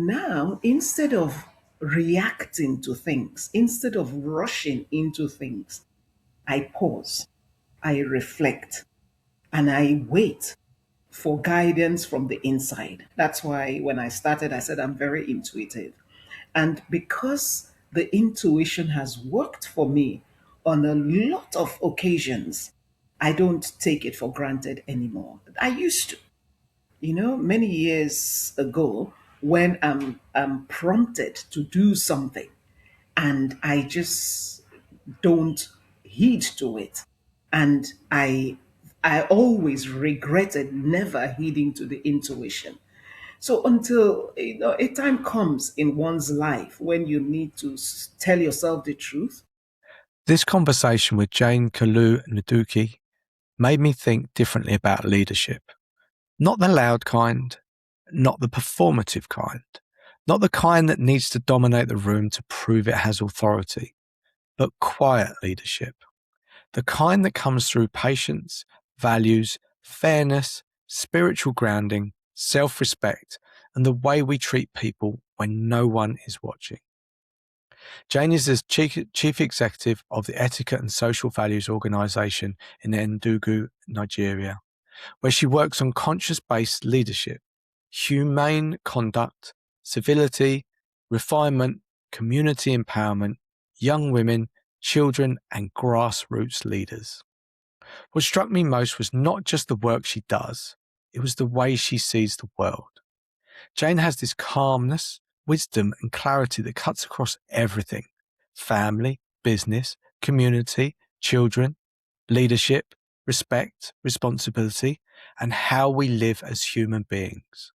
Now, instead of reacting to things, instead of rushing into things, I pause, I reflect, and I wait for guidance from the inside. That's why when I started, I said I'm very intuitive. And because the intuition has worked for me on a lot of occasions, I don't take it for granted anymore. I used to, many years ago, when I'm prompted to do something and I just don't heed to it. And I always regretted never heeding to the intuition. So until a time comes in one's life when you need to tell yourself the truth. This conversation with Jane Kalu Ndukwe made me think differently about leadership. Not the loud kind, not the performative kind, not the kind that needs to dominate the room to prove it has authority, but quiet leadership. The kind that comes through patience, values, fairness, spiritual grounding, self-respect, and the way we treat people when no one is watching. Jane is the chief executive of the Etiquette and Social Values Organization in Enugu, Nigeria, where she works on conscious-based leadership, humane conduct, civility, refinement, community empowerment, young women, children, and grassroots leaders. What struck me most was not just the work she does, it was the way she sees the world. Jane has this calmness, wisdom, and clarity that cuts across everything: family, business, community, children, leadership, respect, responsibility, and how we live as human beings.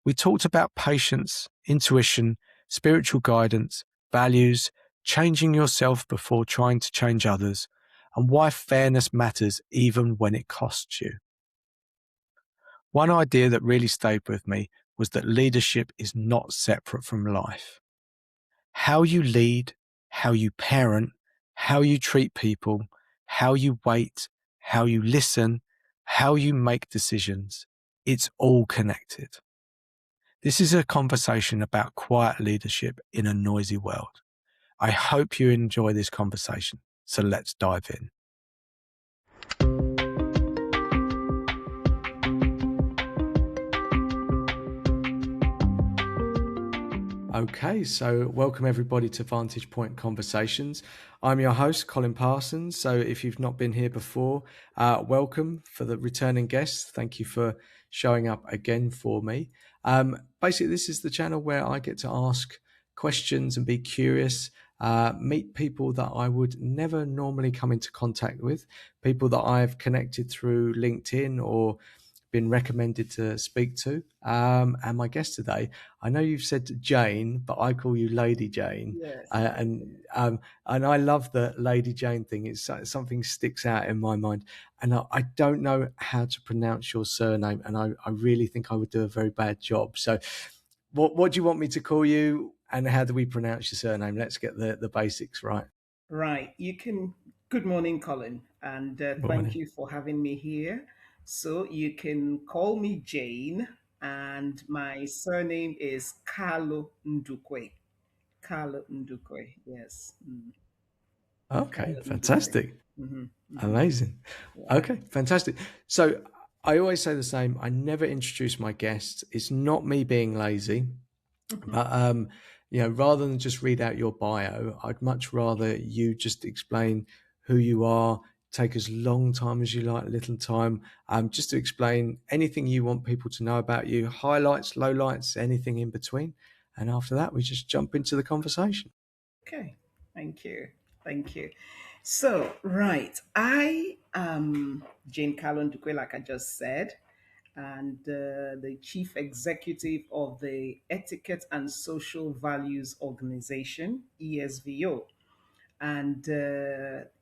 We talked about patience, intuition, spiritual guidance, values, changing yourself before trying to change others, and why fairness matters even when it costs you. One idea that really stayed with me was that leadership is not separate from life. How you lead, how you parent, how you treat people, how you wait, how you listen, how you make decisions, it's all connected. This is a conversation about quiet leadership in a noisy world. I hope you enjoy this conversation, so let's dive in. Okay, so welcome everybody to Vantage Point Conversations. I'm your host, Colin Parsons. So if you've not been here before, welcome. For the returning guests, thank you for showing up again for me. Basically, this is the channel where I get to ask questions and be curious, meet people that I would never normally come into contact with, people that I've connected through LinkedIn or been recommended to speak to. And my guest today, I know you've said Jane, but I call you Lady Jane. Yes. And I love the Lady Jane thing. It's something sticks out in my mind. And I don't know how to pronounce your surname, and I really think I would do a very bad job. So what do you want me to call you, and how do we pronounce your surname? Let's get the basics right. Right. You can. Good morning, Colin, and thank you for having me here. So you can call me Jane, and my surname is Kalu Ndukwe. Kalu Ndukwe. Yes. Okay, Kalu Ndukwe. fantastic. Mm-hmm. Amazing. Yeah. Okay, fantastic. So I always say the same. I never introduce my guests. It's not me being lazy, but rather than just read out your bio, I'd much rather you just explain who you are. Take as long time as you like, little time, just to explain anything you want people to know about you, highlights, lowlights, anything in between. And after that, we just jump into the conversation. Okay. Thank you. Thank you. So, right. I am Jane Kalu Ndukwe, like I just said, and the chief executive of the Etiquette and Social Values Organization, ESVO. And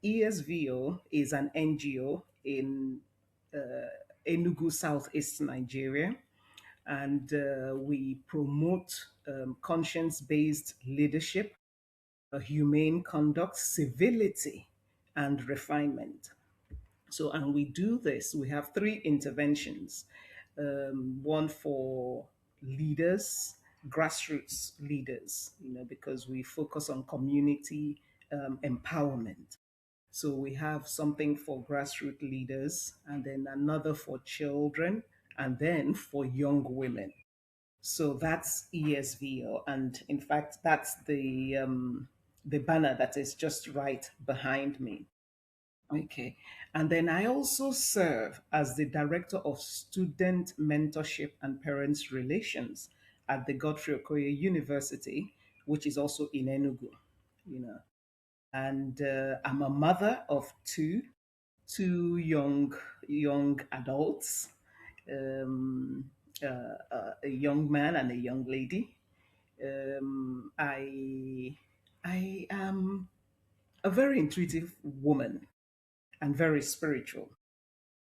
ESVO is an NGO in Enugu, Southeast Nigeria. And we promote conscience based leadership, humane conduct, civility, and refinement. So, and we do this, we have three interventions, one for leaders, grassroots leaders, because we focus on community empowerment. So we have something for grassroots leaders, and then another for children, and then for young women. So that's ESVO, and in fact, that's the banner that is just right behind me. Okay, and then I also serve as the director of student mentorship and parents relations at the Godfrey Okoye University, which is also in Enugu. You know, and I'm a mother of two young adults, a young man and a young lady. I am a very intuitive woman and very spiritual.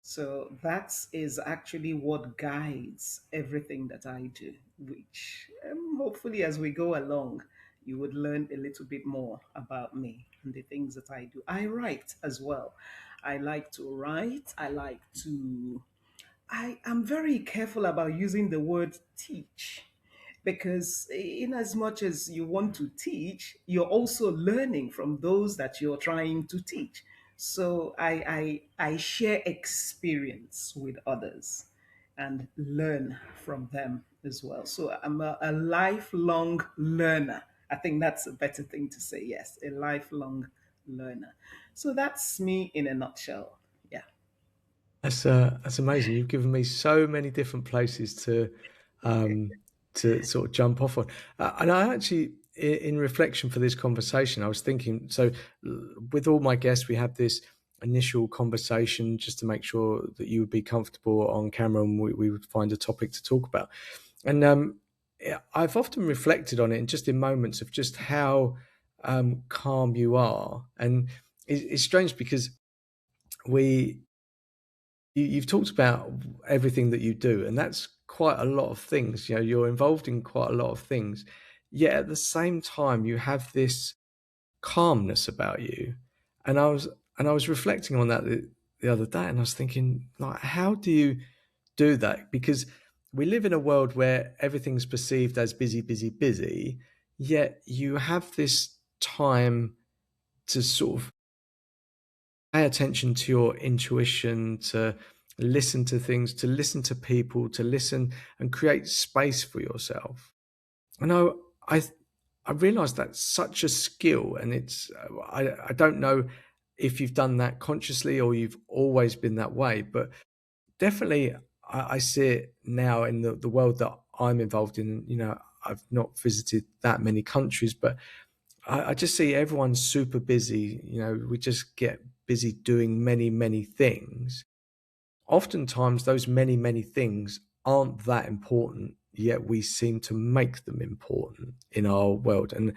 So that is actually what guides everything that I do, which hopefully as we go along, you would learn a little bit more about me and the things that I do. I write as well. I like to write. I am very careful about using the word teach, because in as much as you want to teach, you're also learning from those that you're trying to teach. So I share experience with others and learn from them as well. So I'm a lifelong learner. I think that's a better thing to say. Yes, a lifelong learner. So that's me in a nutshell. Yeah. That's amazing. You've given me so many different places to sort of jump off on. And I actually, in reflection for this conversation, I was thinking. So, with all my guests, we had this initial conversation just to make sure that you would be comfortable on camera, and we would find a topic to talk about. And yeah, I've often reflected on it, and just in moments of just how calm you are, and it's strange because we you've talked about everything that you do, and that's quite a lot of things. You're involved in quite a lot of things, yet at the same time, you have this calmness about you. And I was reflecting on that the other day, and I was thinking, like, how do you do that? Because we live in a world where everything's perceived as busy, busy, busy, yet you have this time to sort of pay attention to your intuition, to listen to things, to listen to people, to listen and create space for yourself. And I, I realized that's such a skill, and I don't know if you've done that consciously or you've always been that way, but definitely I see it now in the world that I'm involved in. I've not visited that many countries, but I just see everyone super busy. We just get busy doing many, many things. Oftentimes, those many, many things aren't that important, yet we seem to make them important in our world. And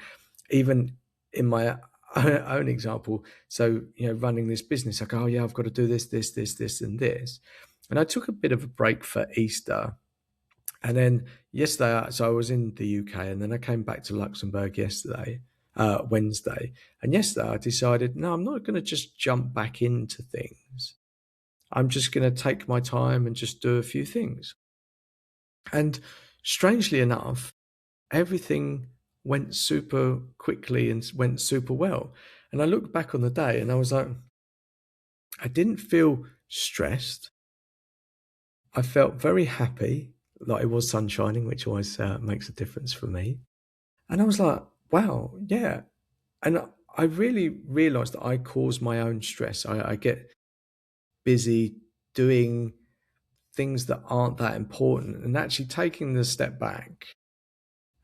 even in my own example, so, running this business, I go, oh, yeah, I've got to do this, this, this, this, and this. And I took a bit of a break for Easter. And then yesterday, so I was in the UK, and then I came back to Luxembourg Wednesday. And yesterday I decided, no, I'm not going to just jump back into things. I'm just going to take my time and just do a few things. And strangely enough, everything went super quickly and went super well. And I looked back on the day and I was like, I didn't feel stressed. I felt very happy, like it was sun shining, which always makes a difference for me. And I was like, wow, yeah. And I really realized that I cause my own stress. I get busy doing things that aren't that important, and actually taking the step back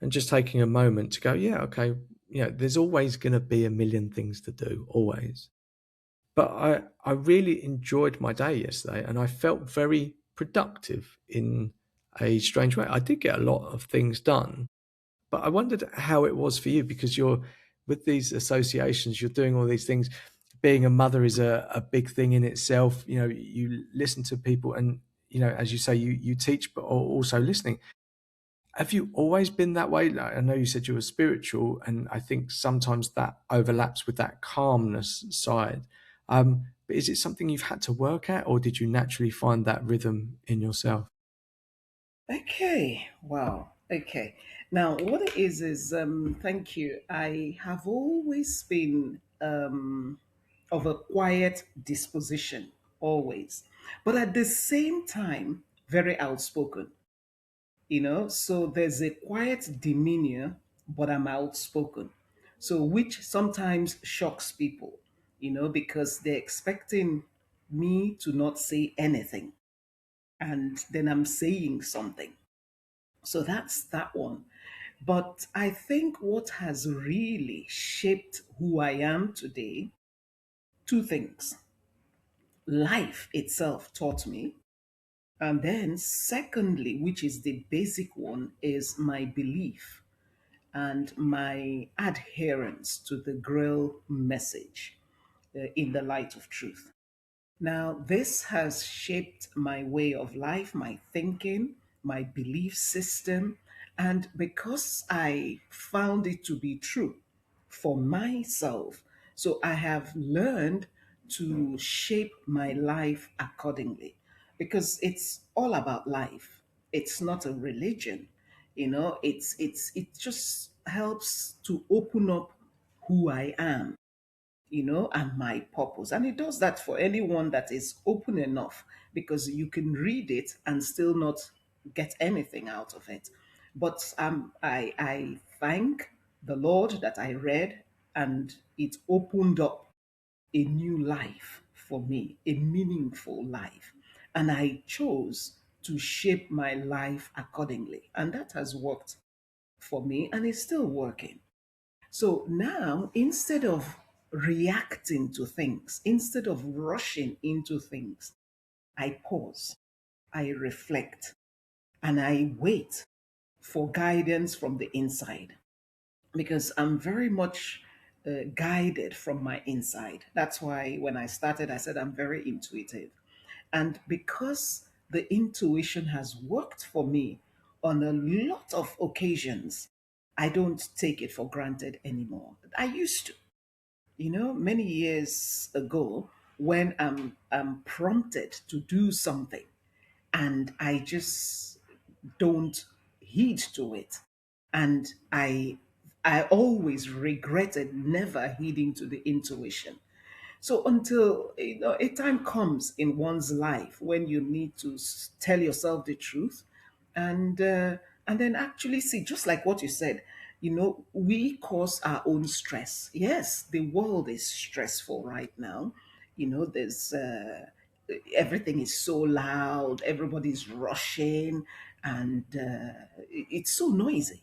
and just taking a moment to go, yeah, okay, there's always going to be a million things to do, always. But I really enjoyed my day yesterday, and I felt very productive in a strange way. I did get a lot of things done, but I wondered how it was for you, because you're with these associations, you're doing all these things. Being a mother is a big thing in itself. You listen to people, and as you say, you teach, but also listening. Have you always been that way? Like, I know you said you were spiritual, and I think sometimes that overlaps with that calmness side. But is it something you've had to work at, or did you naturally find that rhythm in yourself? Okay. Wow. Okay. Now, what it is thank you. I have always been of a quiet disposition, always, but at the same time, very outspoken. So there's a quiet demeanor, but I'm outspoken. So, which sometimes shocks people, because they're expecting me to not say anything, and then I'm saying something. So that's that one. But I think what has really shaped who I am today, two things. Life itself taught me. And then, secondly, which is the basic one, is my belief and my adherence to the Grail message in the light of truth. Now, this has shaped my way of life, my thinking, my belief system, and because I found it to be true for myself, so I have learned to shape my life accordingly because it's all about life. It's not a religion, it just helps to open up who I am, and my purpose. And it does that for anyone that is open enough because you can read it and still not get anything out of it. But I thank the Lord that I read and it opened up a new life for me, a meaningful life. And I chose to shape my life accordingly. And that has worked for me and it's still working. So now, instead of reacting to things, instead of rushing into things, I pause, I reflect, and I wait for guidance from the inside because I'm very much guided from my inside. That's why when I started, I said I'm very intuitive. And because the intuition has worked for me on a lot of occasions, I don't take it for granted anymore. I used to, many years ago, when I'm prompted to do something and I just don't heed to it. And I always regretted never heeding to the intuition. So until a time comes in one's life when you need to tell yourself the truth, and uh, and then actually see, just like what you said, we cause our own stress. Yes, the world is stressful right now. There's everything is so loud, everybody's rushing, and it's so noisy.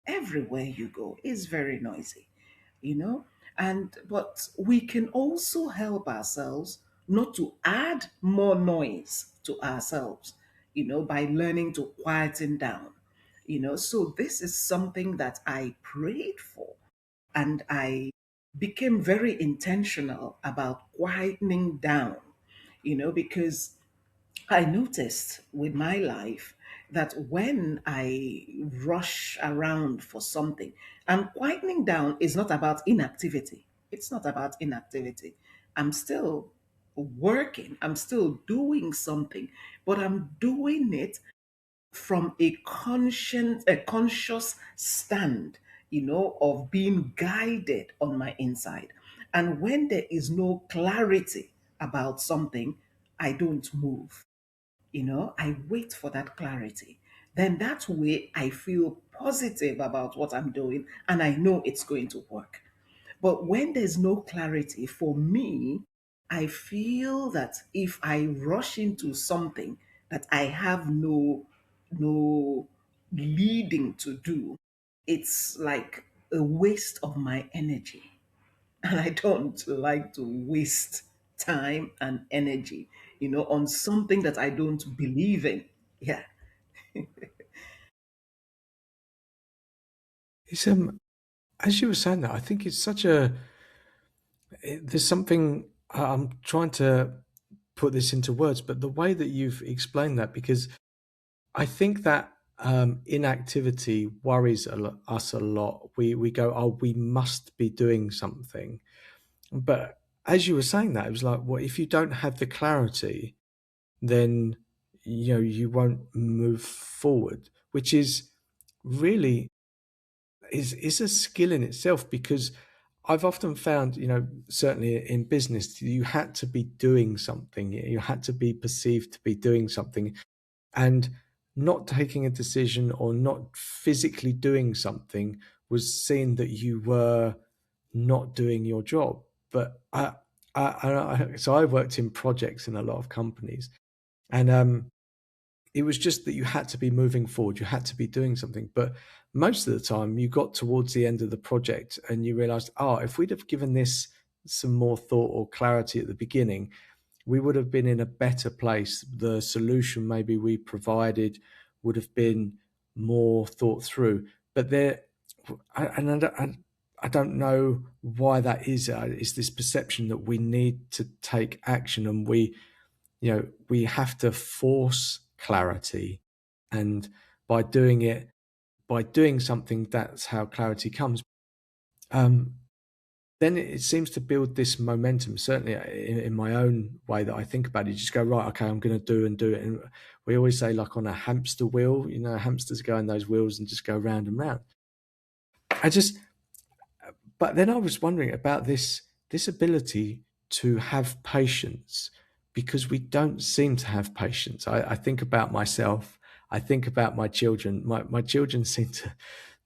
Everywhere you go is very noisy, you know and but we can also help ourselves not to add more noise to ourselves, by learning to quieten down. So this is something that I prayed for, and I became very intentional about quietening down, because I noticed with my life that when I rush around for something, and quietening down is not about inactivity. It's not about inactivity. I'm still working, I'm still doing something, but I'm doing it from a conscious stand, of being guided on my inside. And when there is no clarity about something, I don't move. I wait for that clarity. Then that way I feel positive about what I'm doing and I know it's going to work. But when there's no clarity for me, I feel that if I rush into something that I have no leading to do, it's like a waste of my energy. And I don't like to waste time and energy, on something that I don't believe in. Yeah. It's as you were saying that, I think it's such a there's something I'm trying to put this into words, but the way that you've explained that, because I think that inactivity worries us a lot. We go, oh, we must be doing something, but as you were saying that, it was like, well, if you don't have the clarity, then you won't move forward, which is really is a skill in itself, because I've often found, certainly in business, you had to be doing something. You had to be perceived to be doing something, and not taking a decision or not physically doing something was seen that you were not doing your job. But so I worked in projects in a lot of companies, and it was just that you had to be moving forward, you had to be doing something. But most of the time, you got towards the end of the project and you realized, oh, if we'd have given this some more thought or clarity at the beginning, we would have been in a better place. The solution maybe we provided would have been more thought through. But I don't know why that is. It's this perception that we need to take action, and we have to force clarity, and by doing it, by doing something, that's how clarity comes. Um, then it seems to build this momentum. Certainly, in my own way that I think about it, you just go, right, okay, I'm going to do and do it. And we always say, like on a hamster wheel, hamsters go in those wheels and just go round and round. I just, but then I was wondering about this ability to have patience, because we don't seem to have patience. I think about myself. I think about my children. My children seem to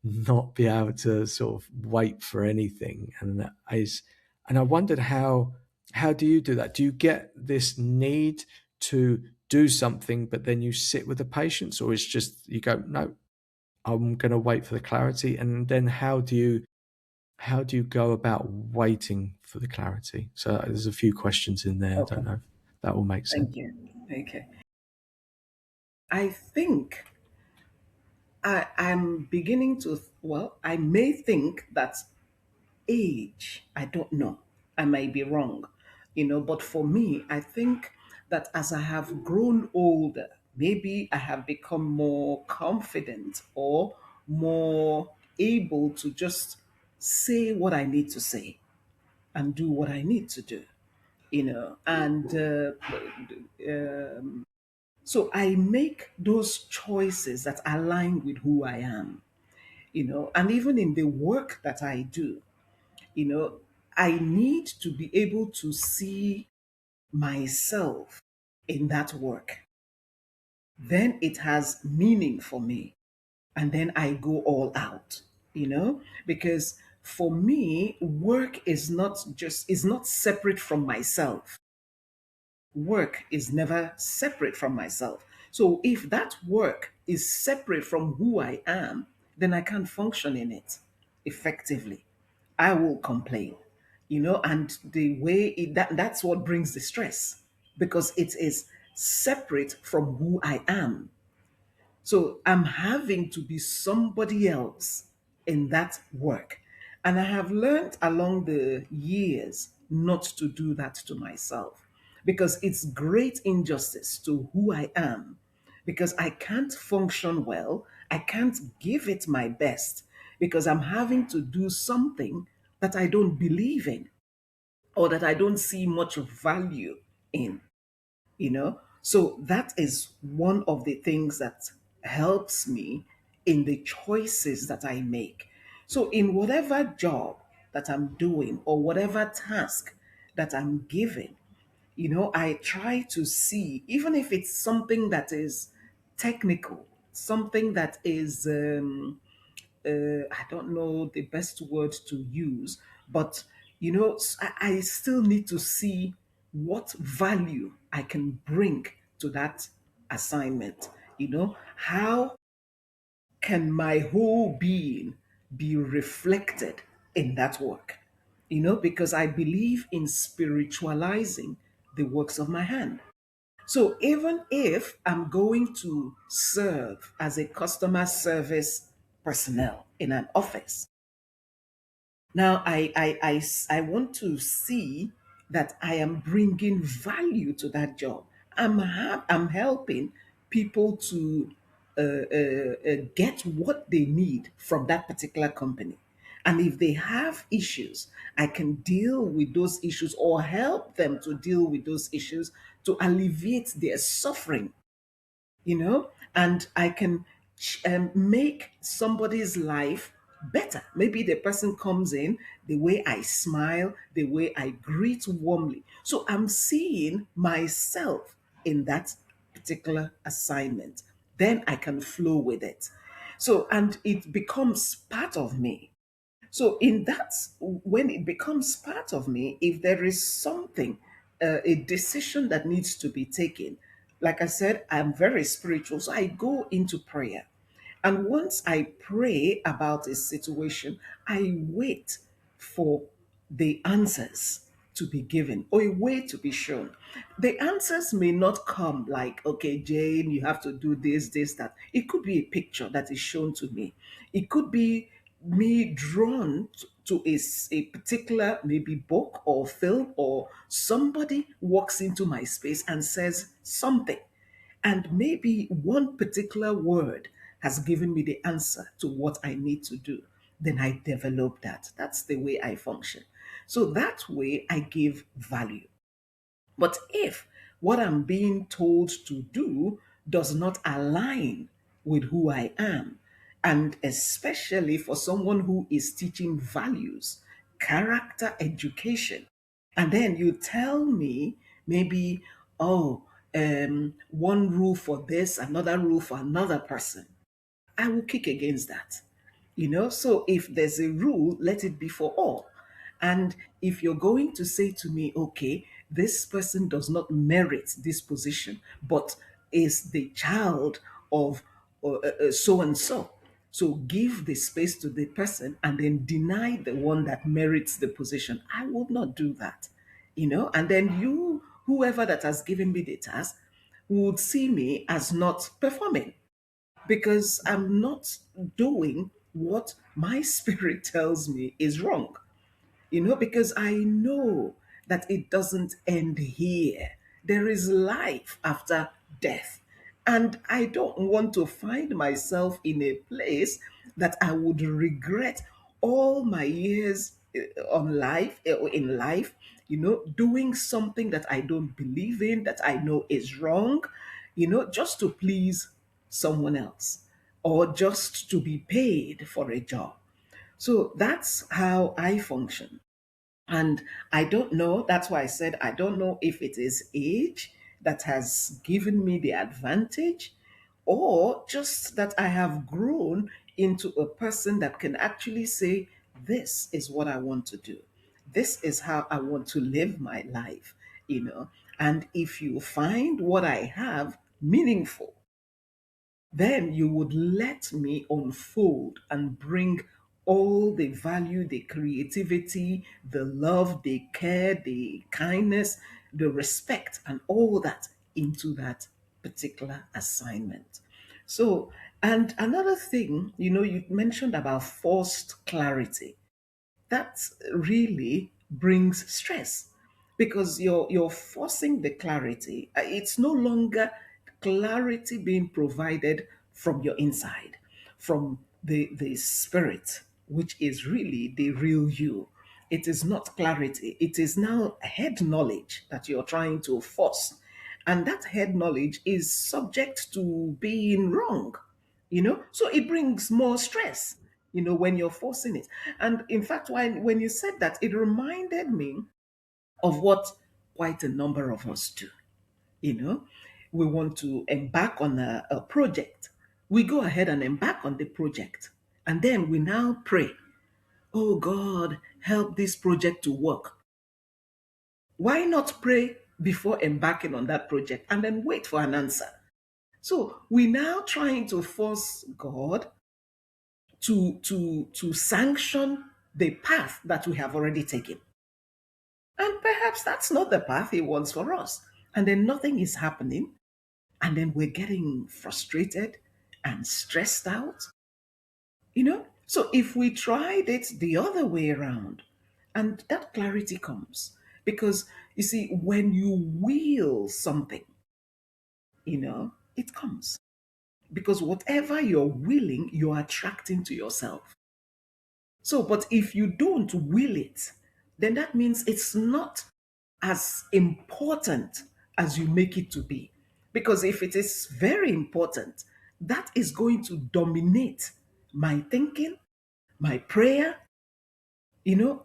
not be able to sort of wait for anything, and I wondered how do you do that? Do you get this need to do something, but then you sit with the patience, or it's just you go, no, I'm going to wait for the clarity, and then how do you go about waiting for the clarity? So there's a few questions in there. I Okay. don't know if that will make sense. Thank you. Okay. I think I'm beginning to, well, I may think that age, I don't know. I may be wrong, but for me, I think that as I have grown older, maybe I have become more confident or more able to just say what I need to say and do what I need to do, and so I make those choices that align with who I am, and even in the work that I do, you know, I need to be able to see myself in that work. Then it has meaning for me. And then I go all out, because for me, work is not separate from myself. Work is never separate from myself. So if that work is separate from who I am, then I can't function in it effectively. I will complain, and the way that's what brings the stress, because it is separate from who I am. So I'm having to be somebody else in that work. And I have learned along the years not to do that to myself, because it's great injustice to who I am, because I can't function well. I can't give it my best because I'm having to do something that I don't believe in or that I don't see much value in, so that is one of the things that helps me in the choices that I make. So in whatever job that I'm doing or whatever task that I'm given, I try to see, even if it's something that is technical, something that is I don't know the best word to use, but I still need to see what value I can bring to that assignment. How can my whole being be reflected in that work? Because I believe in spiritualizing the works of my hand. So even if I'm going to serve as a customer service personnel in an office, now I want to see that I am bringing value to that job. I'm helping people to get what they need from that particular company. And if they have issues, I can deal with those issues or help them to deal with those issues to alleviate their suffering, and I can make somebody's life better. Maybe the person comes in, the way I smile, the way I greet warmly. So I'm seeing myself in that particular assignment. Then I can flow with it. So, and it becomes part of me. So, in that, when it becomes part of me, if there is something, a decision that needs to be taken, like I said, I'm very spiritual. So, I go into prayer. And once I pray about a situation, I wait for the answers to be given or a way to be shown. The answers may not come like, okay, Jane, you have to do this, this, that. It could be a picture that is shown to me. It could be me drawn to a particular maybe book or film, or somebody walks into my space and says something, and maybe one particular word has given me the answer to what I need to do. Then I develop that. That's the way I function. So that way I give value. But if what I'm being told to do does not align with who I am, and especially for someone who is teaching values, character education, and then you tell me maybe, oh, one rule for this, another rule for another person, I will kick against that. So if there's a rule, let it be for all. And if you're going to say to me, okay, this person does not merit this position, but is the child of so and so. So give the space to the person and then deny the one that merits the position. I will not do that. And then you, whoever that has given me the task, would see me as not performing because I'm not doing what my spirit tells me is wrong. Because I know that it doesn't end here. There is life after death. And I don't want to find myself in a place that I would regret all my years in life, doing something that I don't believe in, that I know is wrong, just to please someone else or just to be paid for a job. So that's how I function. And I don't know, that's why I said I don't know if it is age that has given me the advantage, or just that I have grown into a person that can actually say, this is what I want to do. This is how I want to live my life, you know. And if you find what I have meaningful, then you would let me unfold and bring all the value, the creativity, the love, the care, the kindness, the respect, and all that into that particular assignment. So, and another thing, you mentioned about forced clarity. That really brings stress because you're forcing the clarity. It's no longer clarity being provided from your inside, from the spirit, which is really the real you. It is not clarity. It is now head knowledge that you're trying to force. And that head knowledge is subject to being wrong, so it brings more stress, when you're forcing it. And in fact, when you said that, it reminded me of what quite a number of us do. you know we want to embark on a project. We go ahead and embark on the project, and then we now pray, oh God, help this project to work. Why not pray before embarking on that project and then wait for an answer? So we now trying to force God to sanction the path that we have already taken. And perhaps that's not the path he wants for us. And then nothing is happening. And then we're getting frustrated and stressed out. So if we tried it the other way around, and that clarity comes, because you see, when you will something, it comes. Because whatever you're willing, you're attracting to yourself. So, but if you don't will it, then that means it's not as important as you make it to be. Because if it is very important, that is going to dominate my thinking, my prayer,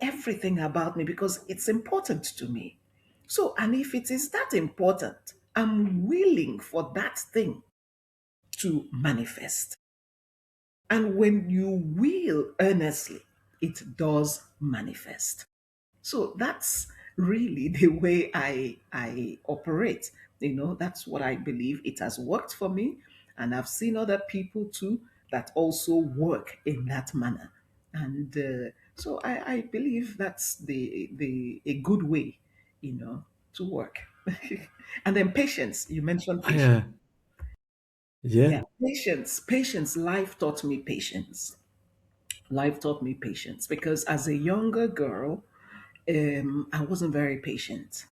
everything about me because it's important to me. So, and if it is that important, I'm willing for that thing to manifest. And when you will earnestly, it does manifest. So that's really the way I operate. That's what I believe. It has worked for me, and I've seen other people too that also work in that manner. And so I believe that's the a good way, to work. And then patience. You mentioned patience. Yeah. Yeah. Yeah, patience. Life taught me patience. Life taught me patience because as a younger girl, I wasn't very patient,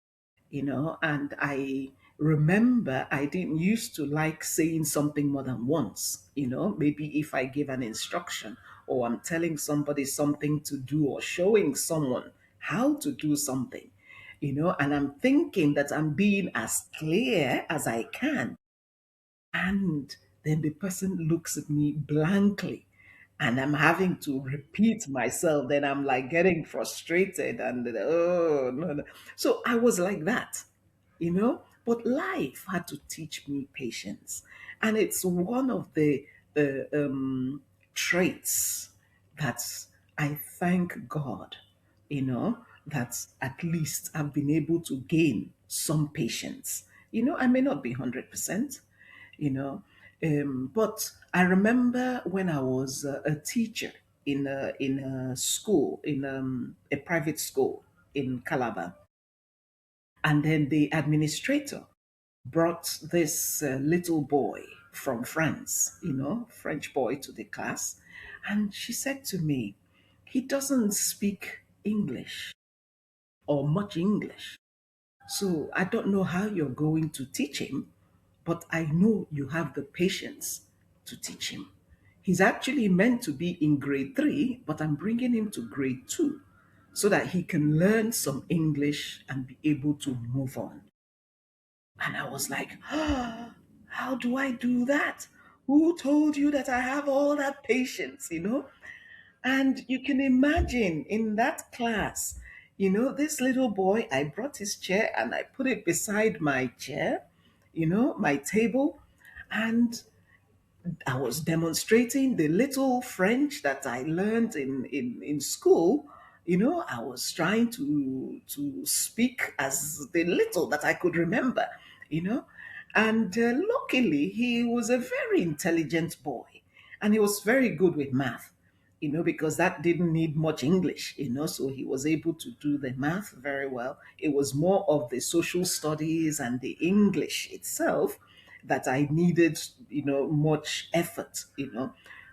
and I remember I didn't used to like saying something more than once, maybe if I give an instruction or I'm telling somebody something to do or showing someone how to do something, and I'm thinking that I'm being as clear as I can, and then the person looks at me blankly and I'm having to repeat myself. Then I'm like getting frustrated and oh, no, no. So I was like that, But life had to teach me patience. And it's one of the traits that I thank God, that at least I've been able to gain some patience. I may not be 100%, you know. But I remember when I was a teacher in a school, in a private school in Calabar, and then the administrator brought this little boy from France, French boy to the class, and she said to me, "He doesn't speak English or much English. So I don't know how you're going to teach him, but I know you have the patience to teach him. He's actually meant to be in grade 3, but I'm bringing him to grade 2 so that he can learn some English and be able to move on." And I was like, how do I do that? Who told you that I have all that patience, And you can imagine in that class, this little boy, I brought his chair and I put it beside my chair, my table, and I was demonstrating the little French that I learned in school. I was trying to speak as the little that I could remember, you know. And luckily, he was a very intelligent boy and he was very good with math, because that didn't need much English, so he was able to do the math very well. It was more of the social studies and the English itself that I needed, much effort,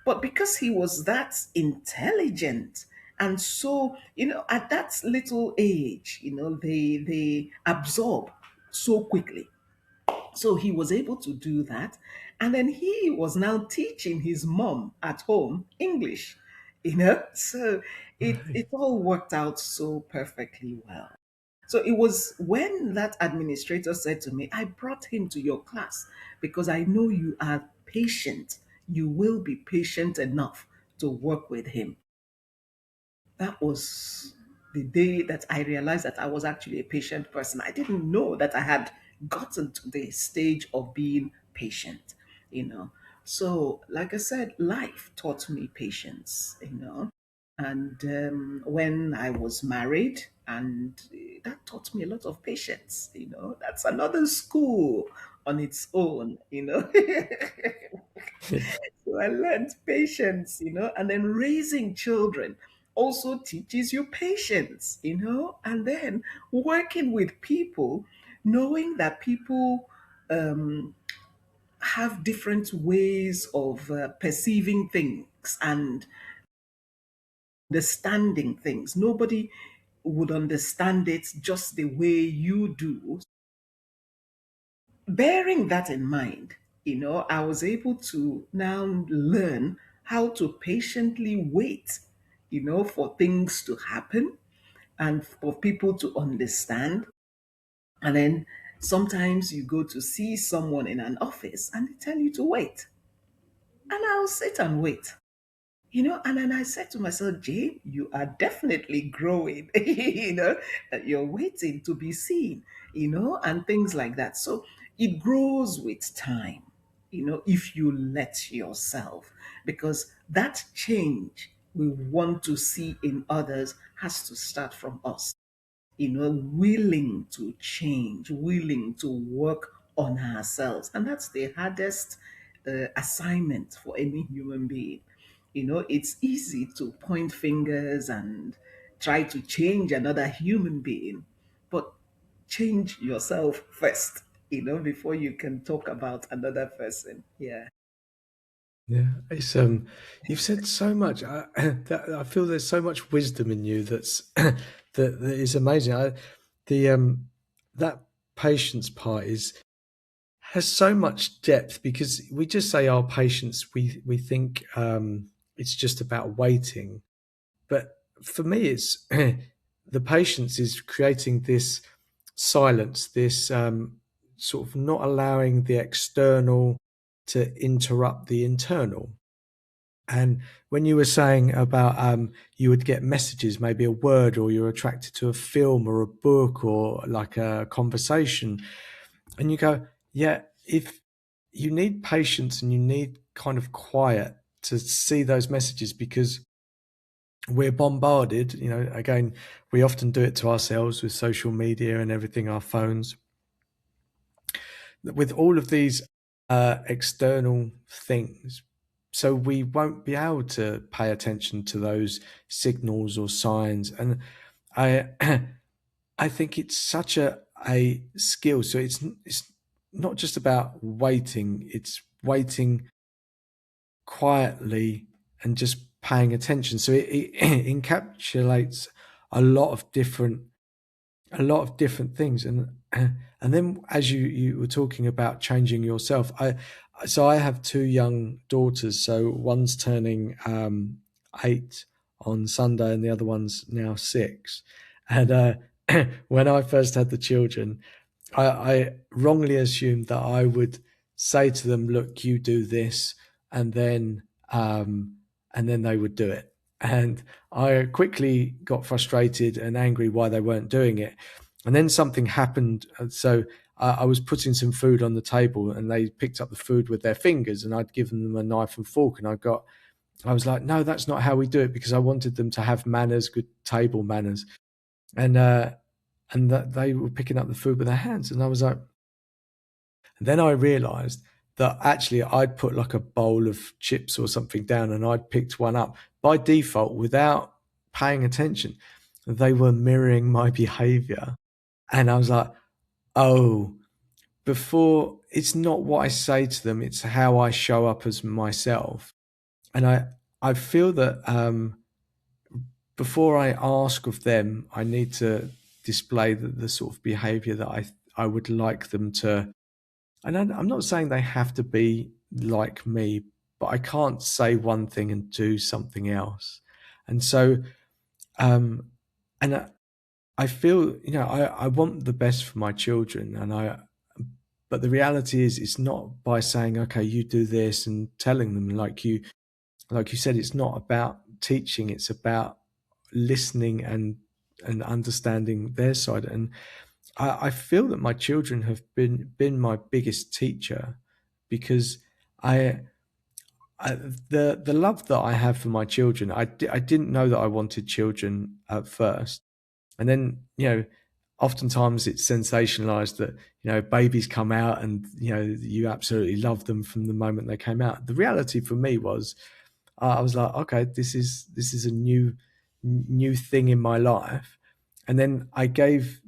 But because he was that intelligent, and so, at that little age, they absorb so quickly. So he was able to do that. And then he was now teaching his mom at home English, So it all worked out so perfectly well. So it was when that administrator said to me, "I brought him to your class because I know you are patient. You will be patient enough to work with him." That was the day that I realized that I was actually a patient person. I didn't know that I had gotten to the stage of being patient, you know. So, like I said, life taught me patience. And when I was married, and that taught me a lot of patience. That's another school on its own. So I learned patience, and then raising children also teaches you patience, and then working with people, knowing that people have different ways of perceiving things and understanding things. Nobody would understand it just the way you do. Bearing that in mind, I was able to now learn how to patiently wait, for things to happen and for people to understand. And then sometimes you go to see someone in an office and they tell you to wait. And I'll sit and wait. And then I said to myself, Jane, you are definitely growing. That you're waiting to be seen, and things like that. So it grows with time, if you let yourself, because that change we want to see in others has to start from us, willing to change, willing to work on ourselves. And that's the hardest assignment for any human being. It's easy to point fingers and try to change another human being, but change yourself first, before you can talk about another person. Yeah. Yeah, it's you've said so much. I feel there's so much wisdom in you that is amazing. The that patience part is has so much depth because we just say our patience. We think it's just about waiting, but for me, it's the patience is creating this silence, this sort of not allowing the external to interrupt the internal. And when you were saying about you would get messages, maybe a word, or you're attracted to a film or a book or like a conversation, and you go, yeah, if you need patience and you need kind of quiet to see those messages because we're bombarded, again, we often do it to ourselves with social media and everything, our phones, with all of these external things. So we won't be able to pay attention to those signals or signs. And I, I think it's such a skill. So it's not just about waiting; it's waiting quietly and just paying attention. So it encapsulates a lot of different things, and then as you were talking about changing yourself, I have two young daughters. So one's turning 8 on Sunday and the other one's now 6. And when I first had the children, I wrongly assumed that I would say to them, look, you do this, and then they would do it. And I quickly got frustrated and angry why they weren't doing it. And then something happened. So I was putting some food on the table and they picked up the food with their fingers, and I'd given them a knife and fork, and I was like, no, that's not how we do it, because I wanted them to have manners, good table manners. And that they were picking up the food with their hands. And I was like, and then I realized that actually I'd put like a bowl of chips or something down and I'd picked one up by default without paying attention. They were mirroring my behavior. And I was like, oh, before, it's not what I say to them, it's how I show up as myself. And I feel that before I ask of them, I need to display the sort of behavior that I would like them to. And I'm not saying they have to be like me, but I can't say one thing and do something else. And so, and I feel, I want the best for my children, but the reality is, it's not by saying, okay, you do this and telling them like you said, it's not about teaching, it's about listening and understanding their side. And I feel that my children have been my biggest teacher, because I, the love that I have for my children, I didn't know that I wanted children at first, and then oftentimes it's sensationalized that babies come out and you absolutely love them from the moment they came out. The reality for me was, I was like, okay, this is a new thing in my life, and then I gave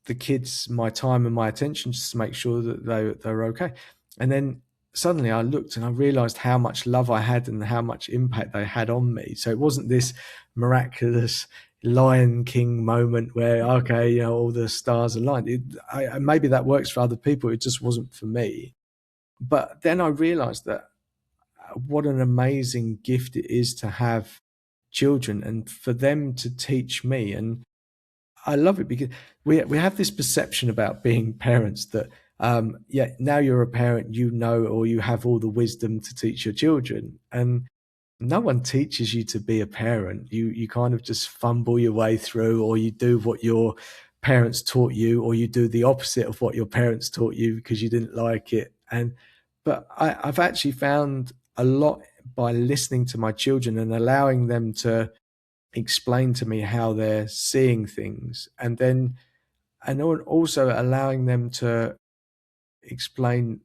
the kids my time and my attention just to make sure that they were okay. And then suddenly I looked and I realized how much love I had and how much impact they had on me. So it wasn't this miraculous Lion King moment where, okay, all the stars aligned. Maybe that works for other people. It just wasn't for me. But then I realized that what an amazing gift it is to have children and for them to teach me. And I love it because we have this perception about being parents that, Yeah, now you're a parent, you know, or you have all the wisdom to teach your children. And no one teaches you to be a parent. You kind of just fumble your way through, or you do what your parents taught you, or you do the opposite of what your parents taught you because you didn't like it. But I've actually found a lot by listening to my children and allowing them to explain to me how they're seeing things, and also allowing them to explain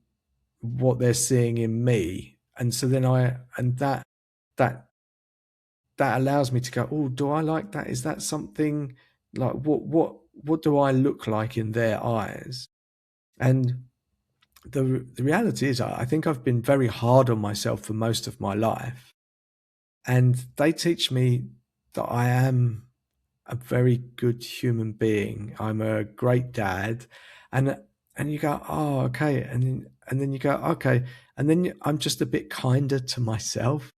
what they're seeing in me. And so then that that allows me to go, oh, do I like that? Is that something like what do I look like in their eyes? And the reality is, I think I've been very hard on myself for most of my life, and they teach me that I am a very good human being. I'm a great dad, and you go, oh, okay, and then you go, okay, and then I'm just a bit kinder to myself,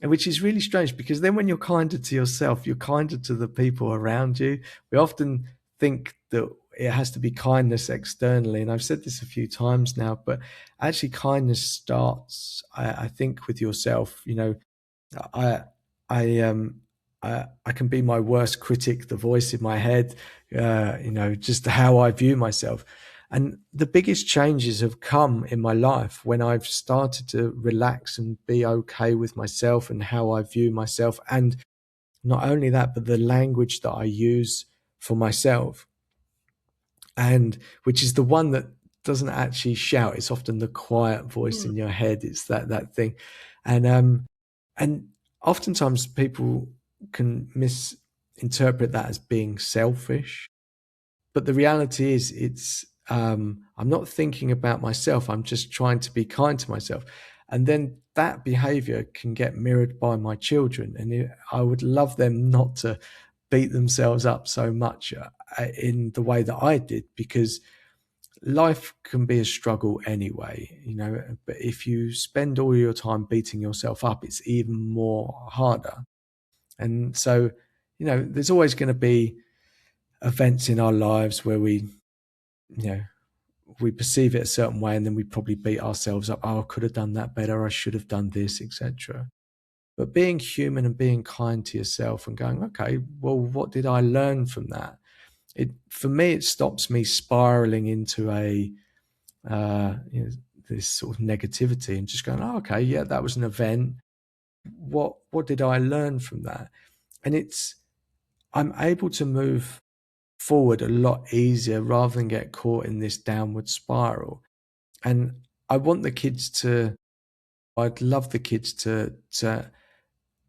which is really strange because then when you're kinder to yourself, you're kinder to the people around you. We often think that it has to be kindness externally, and I've said this a few times now, but actually kindness starts, I think, with yourself. You know, I I I can be my worst critic, the voice in my head, just how I view myself. And the biggest changes have come in my life when I've started to relax and be okay with myself and how I view myself. And not only that, but the language that I use for myself, and which is the one that doesn't actually shout. It's often the quiet voice in your head. It's that thing. And oftentimes people can misinterpret that as being selfish, but the reality is I'm not thinking about myself. I'm just trying to be kind to myself, and then that behavior can get mirrored by my children. And I would love them not to beat themselves up so much in the way that I did, because life can be a struggle anyway, but if you spend all your time beating yourself up, it's even more harder. And so, there's always going to be events in our lives where you know, we perceive it a certain way, and then we probably beat ourselves up. Oh, I could have done that better. I should have done this, etc. But being human and being kind to yourself and going, okay, well, what did I learn from that? For me, it stops me spiraling into uh, you know, this sort of negativity and just going, oh, okay, yeah, that was an event. What did I learn from that? And I'm able to move forward a lot easier rather than get caught in this downward spiral. And I'd love the kids to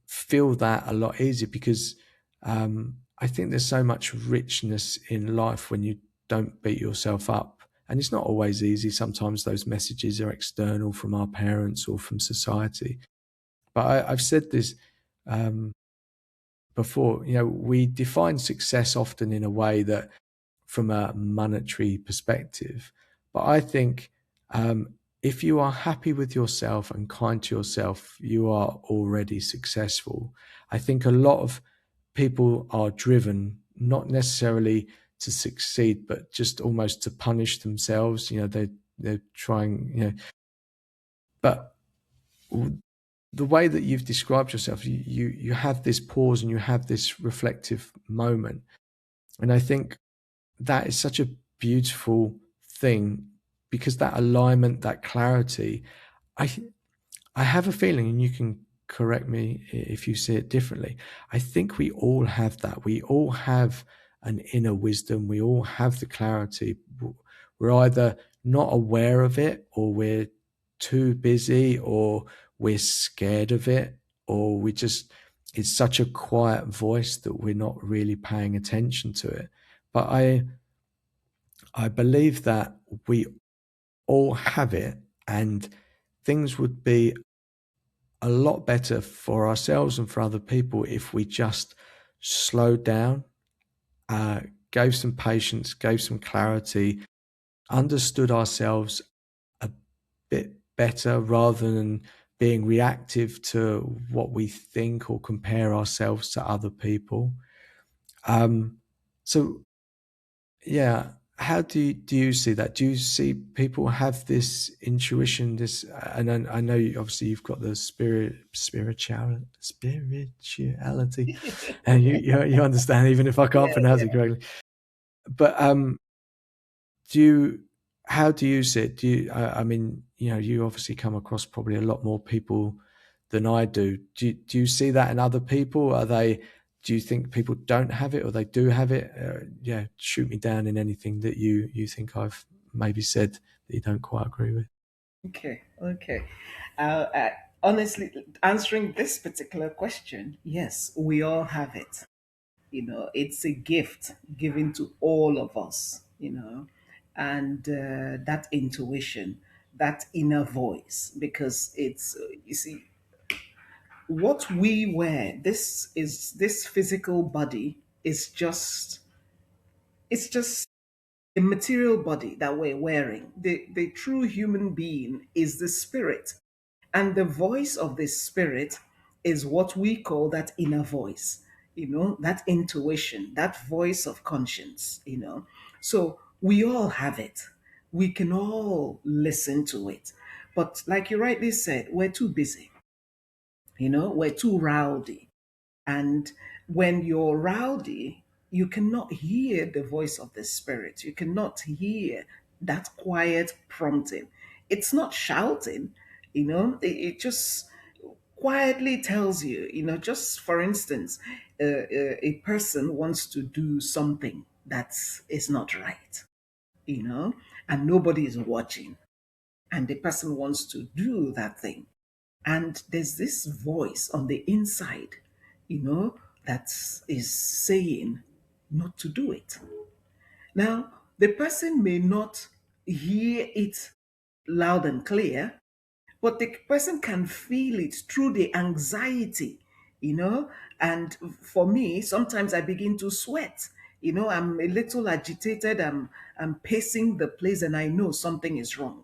feel that a lot easier, because I think there's so much richness in life when you don't beat yourself up. And it's not always easy. Sometimes those messages are external from our parents or from society. But I've said this um, before, we define success often in a way that from a monetary perspective. But I think if you are happy with yourself and kind to yourself, you are already successful. I think a lot of people are driven not necessarily to succeed, but just almost to punish themselves. They're trying. But the way that you've described yourself, you have this pause and you have this reflective moment, and I think that is such a beautiful thing, because that alignment, that clarity, I I have a feeling, and you can correct me if you see it differently. I think we all have that. We all have an inner wisdom. We all have the clarity. We're either not aware of it, or we're too busy, or we're scared of it, or it's such a quiet voice that we're not really paying attention to it. But I believe that we all have it, and things would be a lot better for ourselves and for other people if we just slowed down, uh, gave some patience, gave some clarity, understood ourselves a bit better rather than being reactive to what we think or compare ourselves to other people. So, yeah, how do you see that? Do you see people have this intuition? This, and I know obviously you've got the spirituality, and you understand even if I can't Yeah, pronounce yeah. it correctly. But do you? How do you see it? Do you? I mean, you obviously come across probably a lot more people than I do. Do you see that in other people? Are they? Do you think people don't have it, or they do have it? Yeah, shoot me down in anything that you think I've maybe said that you don't quite agree with. Okay, okay. Honestly, answering this particular question, yes, we all have it. It's a gift given to all of us, and that intuition, that inner voice, because you see, what we wear, this physical body is just a material body that we're wearing. The true human being is the spirit. And the voice of the spirit is what we call that inner voice, that intuition, that voice of conscience. So we all have it. We can all listen to it. But like you rightly said, we're too busy, we're too rowdy. And when you're rowdy, you cannot hear the voice of the spirit. You cannot hear that quiet prompting. It's not shouting, it just quietly tells you, just for instance, a person wants to do something that is not right, you know, and nobody is watching, and the person wants to do that thing. And there's this voice on the inside, that is saying not to do it. Now, the person may not hear it loud and clear, but the person can feel it through the anxiety, you know. And for me, sometimes I begin to sweat. I'm a little agitated. I'm pacing the place, and I know something is wrong.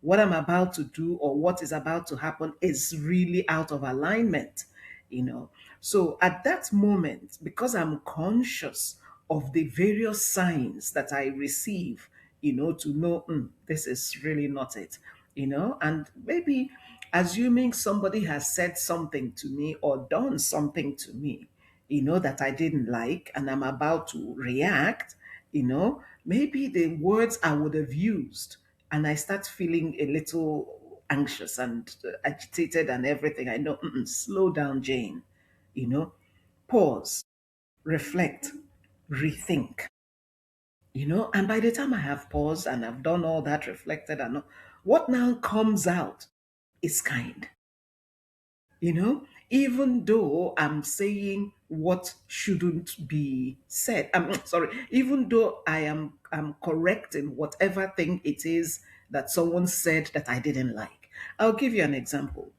What I'm about to do or what is about to happen is really out of alignment. you know. So at that moment, because I'm conscious of the various signs that I receive, to know, this is really not it, and maybe assuming somebody has said something to me or done something to me, that I didn't like, and I'm about to react, maybe the words I would have used, and I start feeling a little anxious and agitated and everything. I know, slow down, Jane, you know, pause, reflect, rethink, and by the time I have paused and I've done all that, reflected and all, what now comes out is kind, even though I'm saying what shouldn't be said. I'm sorry, even though I'm correcting whatever thing it is that someone said that I didn't like. I'll give you an example.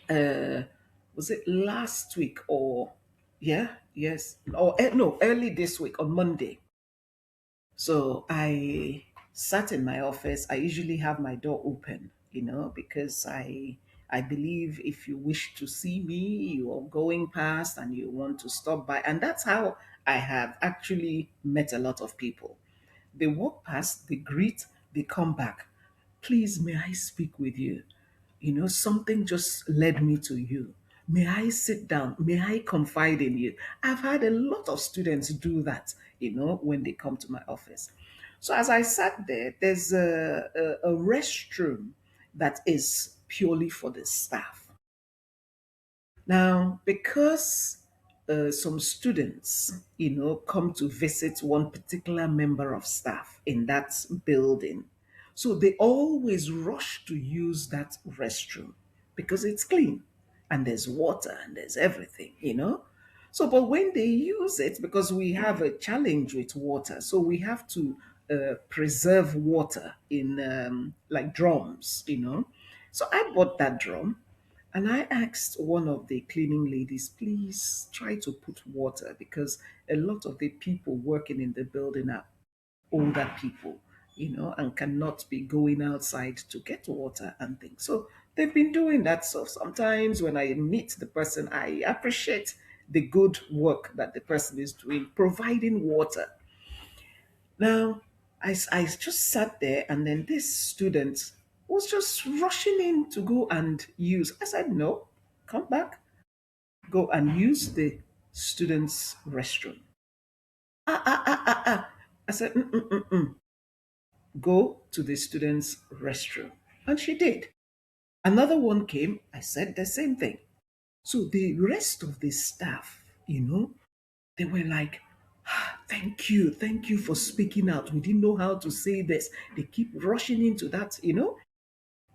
Was it last week or yeah, yes, or no, early this week on Monday? So I sat in my office. I usually have my door open, because I believe if you wish to see me, you are going past and you want to stop by. And that's how I have actually met a lot of people. They walk past, they greet, they come back. Please, may I speak with you? Something just led me to you. May I sit down? May I confide in you? I've had a lot of students do that, when they come to my office. So as I sat there, there's a restroom that is purely for the staff. Now, because some students, come to visit one particular member of staff in that building, so they always rush to use that restroom because it's clean and there's water and there's everything. So, but when they use it, because we have a challenge with water, so we have to preserve water in like drums. So I bought that drum and I asked one of the cleaning ladies, please try to put water because a lot of the people working in the building are older people, and cannot be going outside to get water and things. So they've been doing that. So sometimes when I meet the person, I appreciate the good work that the person is doing, providing water. Now, I just sat there, and then this student was just rushing in to go and use. I said, no, come back, go and use the student's restroom. I said, go to the student's restroom. And she did. Another one came, I said the same thing. So the rest of the staff, they were like, thank you for speaking out. We didn't know how to say this. They keep rushing into that.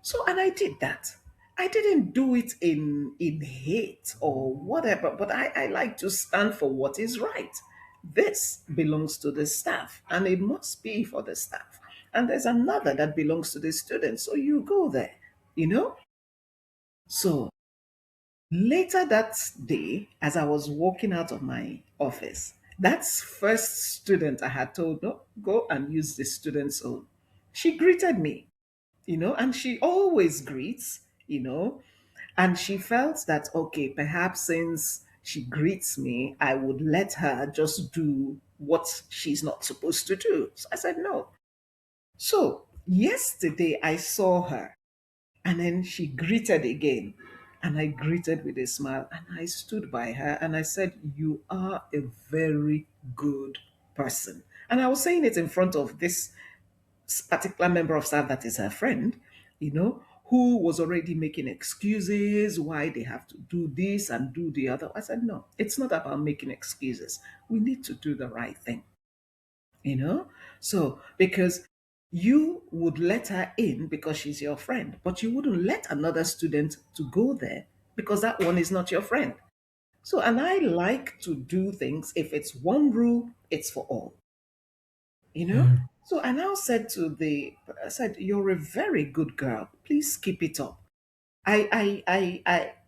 So, and I did that. I didn't do it in hate or whatever, but I like to stand for what is right. This belongs to the staff, and it must be for the staff. And there's another that belongs to the students. So you go there, you know? So later that day, as I was walking out of my office, that's first student I had told, no, go and use the student's own. She greeted me, and she always greets, and she felt that, okay, perhaps since she greets me, I would let her just do what she's not supposed to do. So I said, no. So yesterday I saw her, and then she greeted again. And I greeted with a smile, and I stood by her and I said, you are a very good person. And I was saying it in front of this particular member of staff that is her friend, who was already making excuses why they have to do this and do the other. I said, no, it's not about making excuses. We need to do the right thing, you know? So, because you would let her in because she's your friend, but you wouldn't let another student to go there because that one is not your friend. So, and I like to do things, if it's one rule, it's for all, you know? Mm. So I now said I said, you're a very good girl. Please keep it up.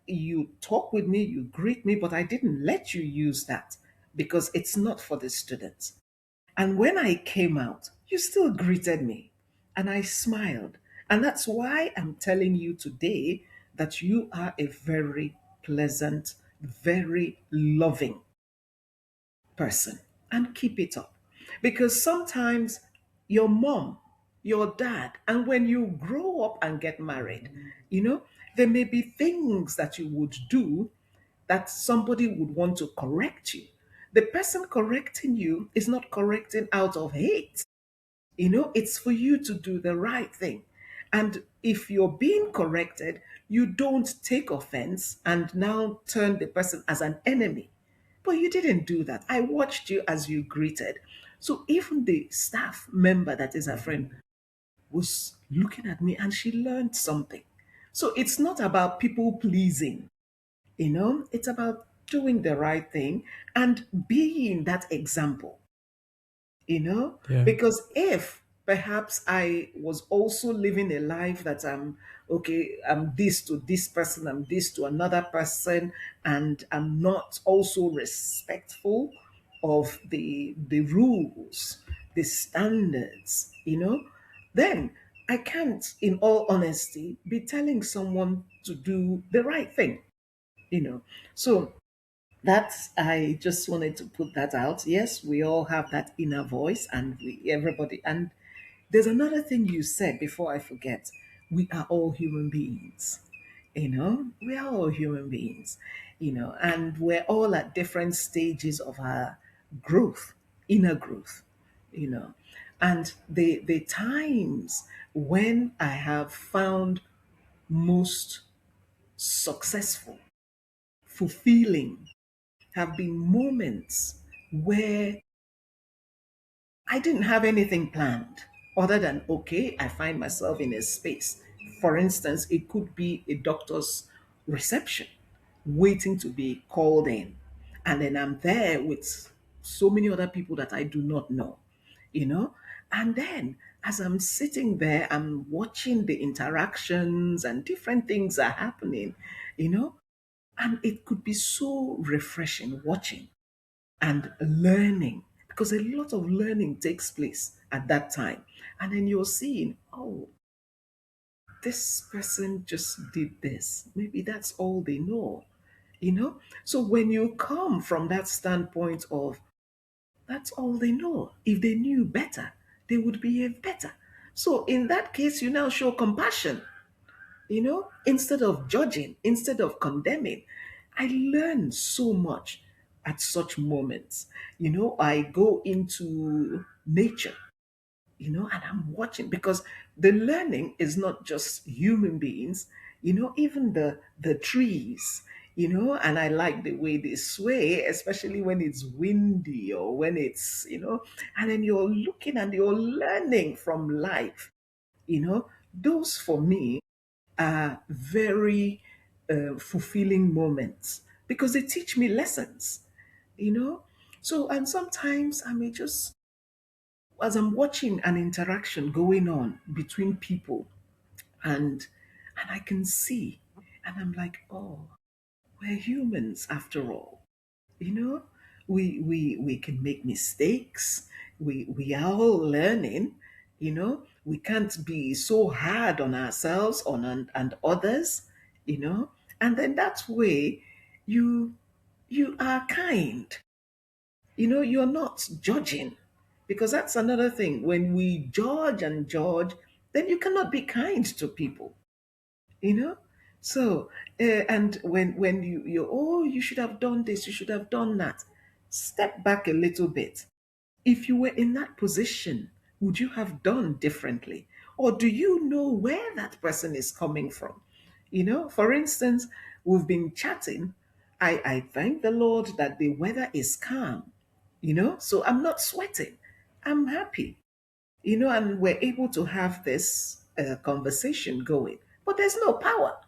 You talk with me, you greet me, but I didn't let you use that because it's not for the students. And when I came out, you still greeted me and I smiled. And that's why I'm telling you today that you are a very pleasant, very loving person, and keep it up. Because sometimes your mom, your dad, and when you grow up and get married, there may be things that you would do that somebody would want to correct you. The person correcting you is not correcting out of hate. It's for you to do the right thing. And if you're being corrected, you don't take offense and now turn the person as an enemy. But you didn't do that. I watched you as you greeted. So even the staff member that is her friend was looking at me and she learned something. So it's not about people pleasing, it's about doing the right thing and being that example, Yeah. because if perhaps I was also living a life that okay, I'm this to this person, I'm this to another person, and I'm not also respectful of the rules, the standards, then I can't, in all honesty, be telling someone to do the right thing, so that's, I just wanted to put that out. Yes, we all have that inner voice, and everybody. And there's another thing you said before I forget. We are all human beings. We are all human beings. And we're all at different stages of our growth, inner growth. You know, and the times when I have found most successful, fulfilling, have been moments where I didn't have anything planned other than, okay, I find myself in a space. For instance, it could be a doctor's reception, waiting to be called in. And then I'm there with so many other people that I do not know, you know? And then as I'm sitting there, I'm watching the interactions and different things are happening, you know? And it could be so refreshing watching and learning, because a lot of learning takes place at that time. And then you're seeing, oh, this person just did this. Maybe that's all they know, you know? So when you come from that standpoint of That's all they know. If they knew better, they would behave better. So in that case, you now show compassion, instead of judging, instead of condemning. I learn so much at such moments. I go into nature, and I'm watching because the learning is not just human beings, even the trees, and I like the way they sway, especially when it's windy or when it's, and then you're looking and you're learning from life, those for me are very fulfilling moments because they teach me lessons, you know. So, and sometimes I may just, as I'm watching an interaction going on between people, and I can see, and I'm like, oh, we're humans after all, you know. We can make mistakes. We are all learning, we can't be so hard on ourselves and others, and then that way you you are kind, you're not judging, because that's another thing. When we judge and judge, then you cannot be kind to people, you know so and when you, oh, you should have done this, you should have done that, step back a little bit. If you were in that position, would you have done differently? Or do you know where that person is coming from? For instance, we've been chatting. I thank the Lord that the weather is calm, so I'm not sweating. I'm happy, and we're able to have this conversation going. But there's no power,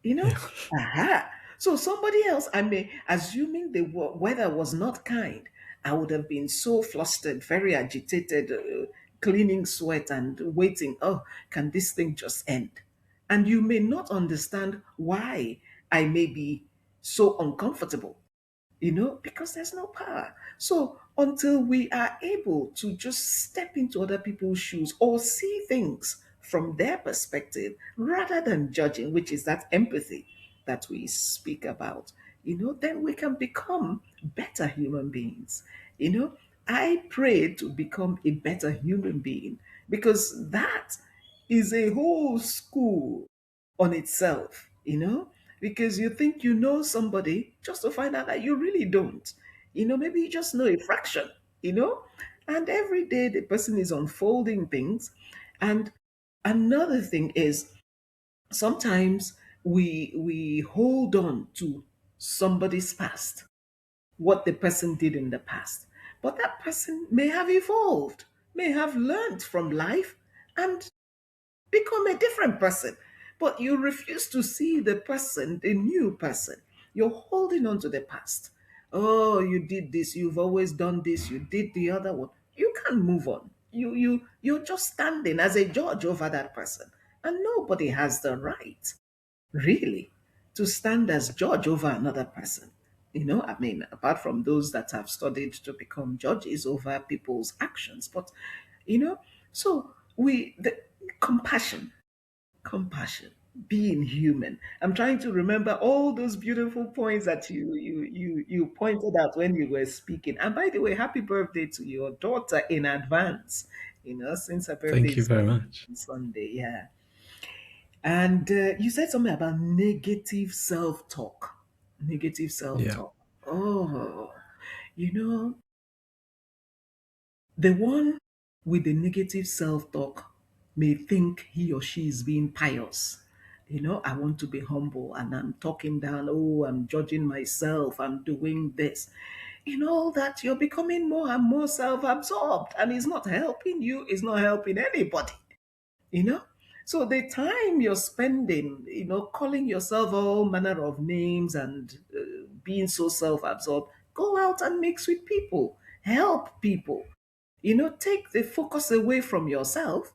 you know? Yeah. Aha. So somebody else, I may, assuming the weather was not kind, I would have been so flustered, very agitated, cleaning sweat and waiting. Oh, can this thing just end? And you may not understand why I may be so uncomfortable, because there's no power. So until we are able to just step into other people's shoes or see things from their perspective rather than judging, which is that empathy that we speak about, then we can become better human beings. I pray to become a better human being because that is a whole school on itself, because you think you know somebody just to find out that you really don't. Maybe you just know a fraction, you know, and every day the person is unfolding things. And another thing is sometimes we hold on to somebody's past, what the person did in the past. But that person may have evolved, may have learned from life, and become a different person. But you refuse to see the person, the new person. You're holding on to the past. Oh, you did this, you've always done this, you did the other one. You can't move on. You're just standing as a judge over that person. And nobody has the right, really, to stand as judge over another person. I mean, apart from those that have studied to become judges over people's actions. But, you know, so the compassion, compassion, being human. I'm trying to remember all those beautiful points that you pointed out when you were speaking. And by the way, happy birthday to your daughter in advance. Since her birthday Thank you is very much. on Sunday, yeah. And you said something about negative self-talk. Negative Yeah. self-talk. Oh, you know, the one with the negative self talk may think he or she is being pious. I want to be humble and I'm talking down, oh, I'm judging myself, I'm doing this. That you're becoming more and more self absorbed and it's not helping you, it's not helping anybody you know so the time you're spending calling yourself all manner of names and being so self-absorbed, go out and mix with people, help people, take the focus away from yourself,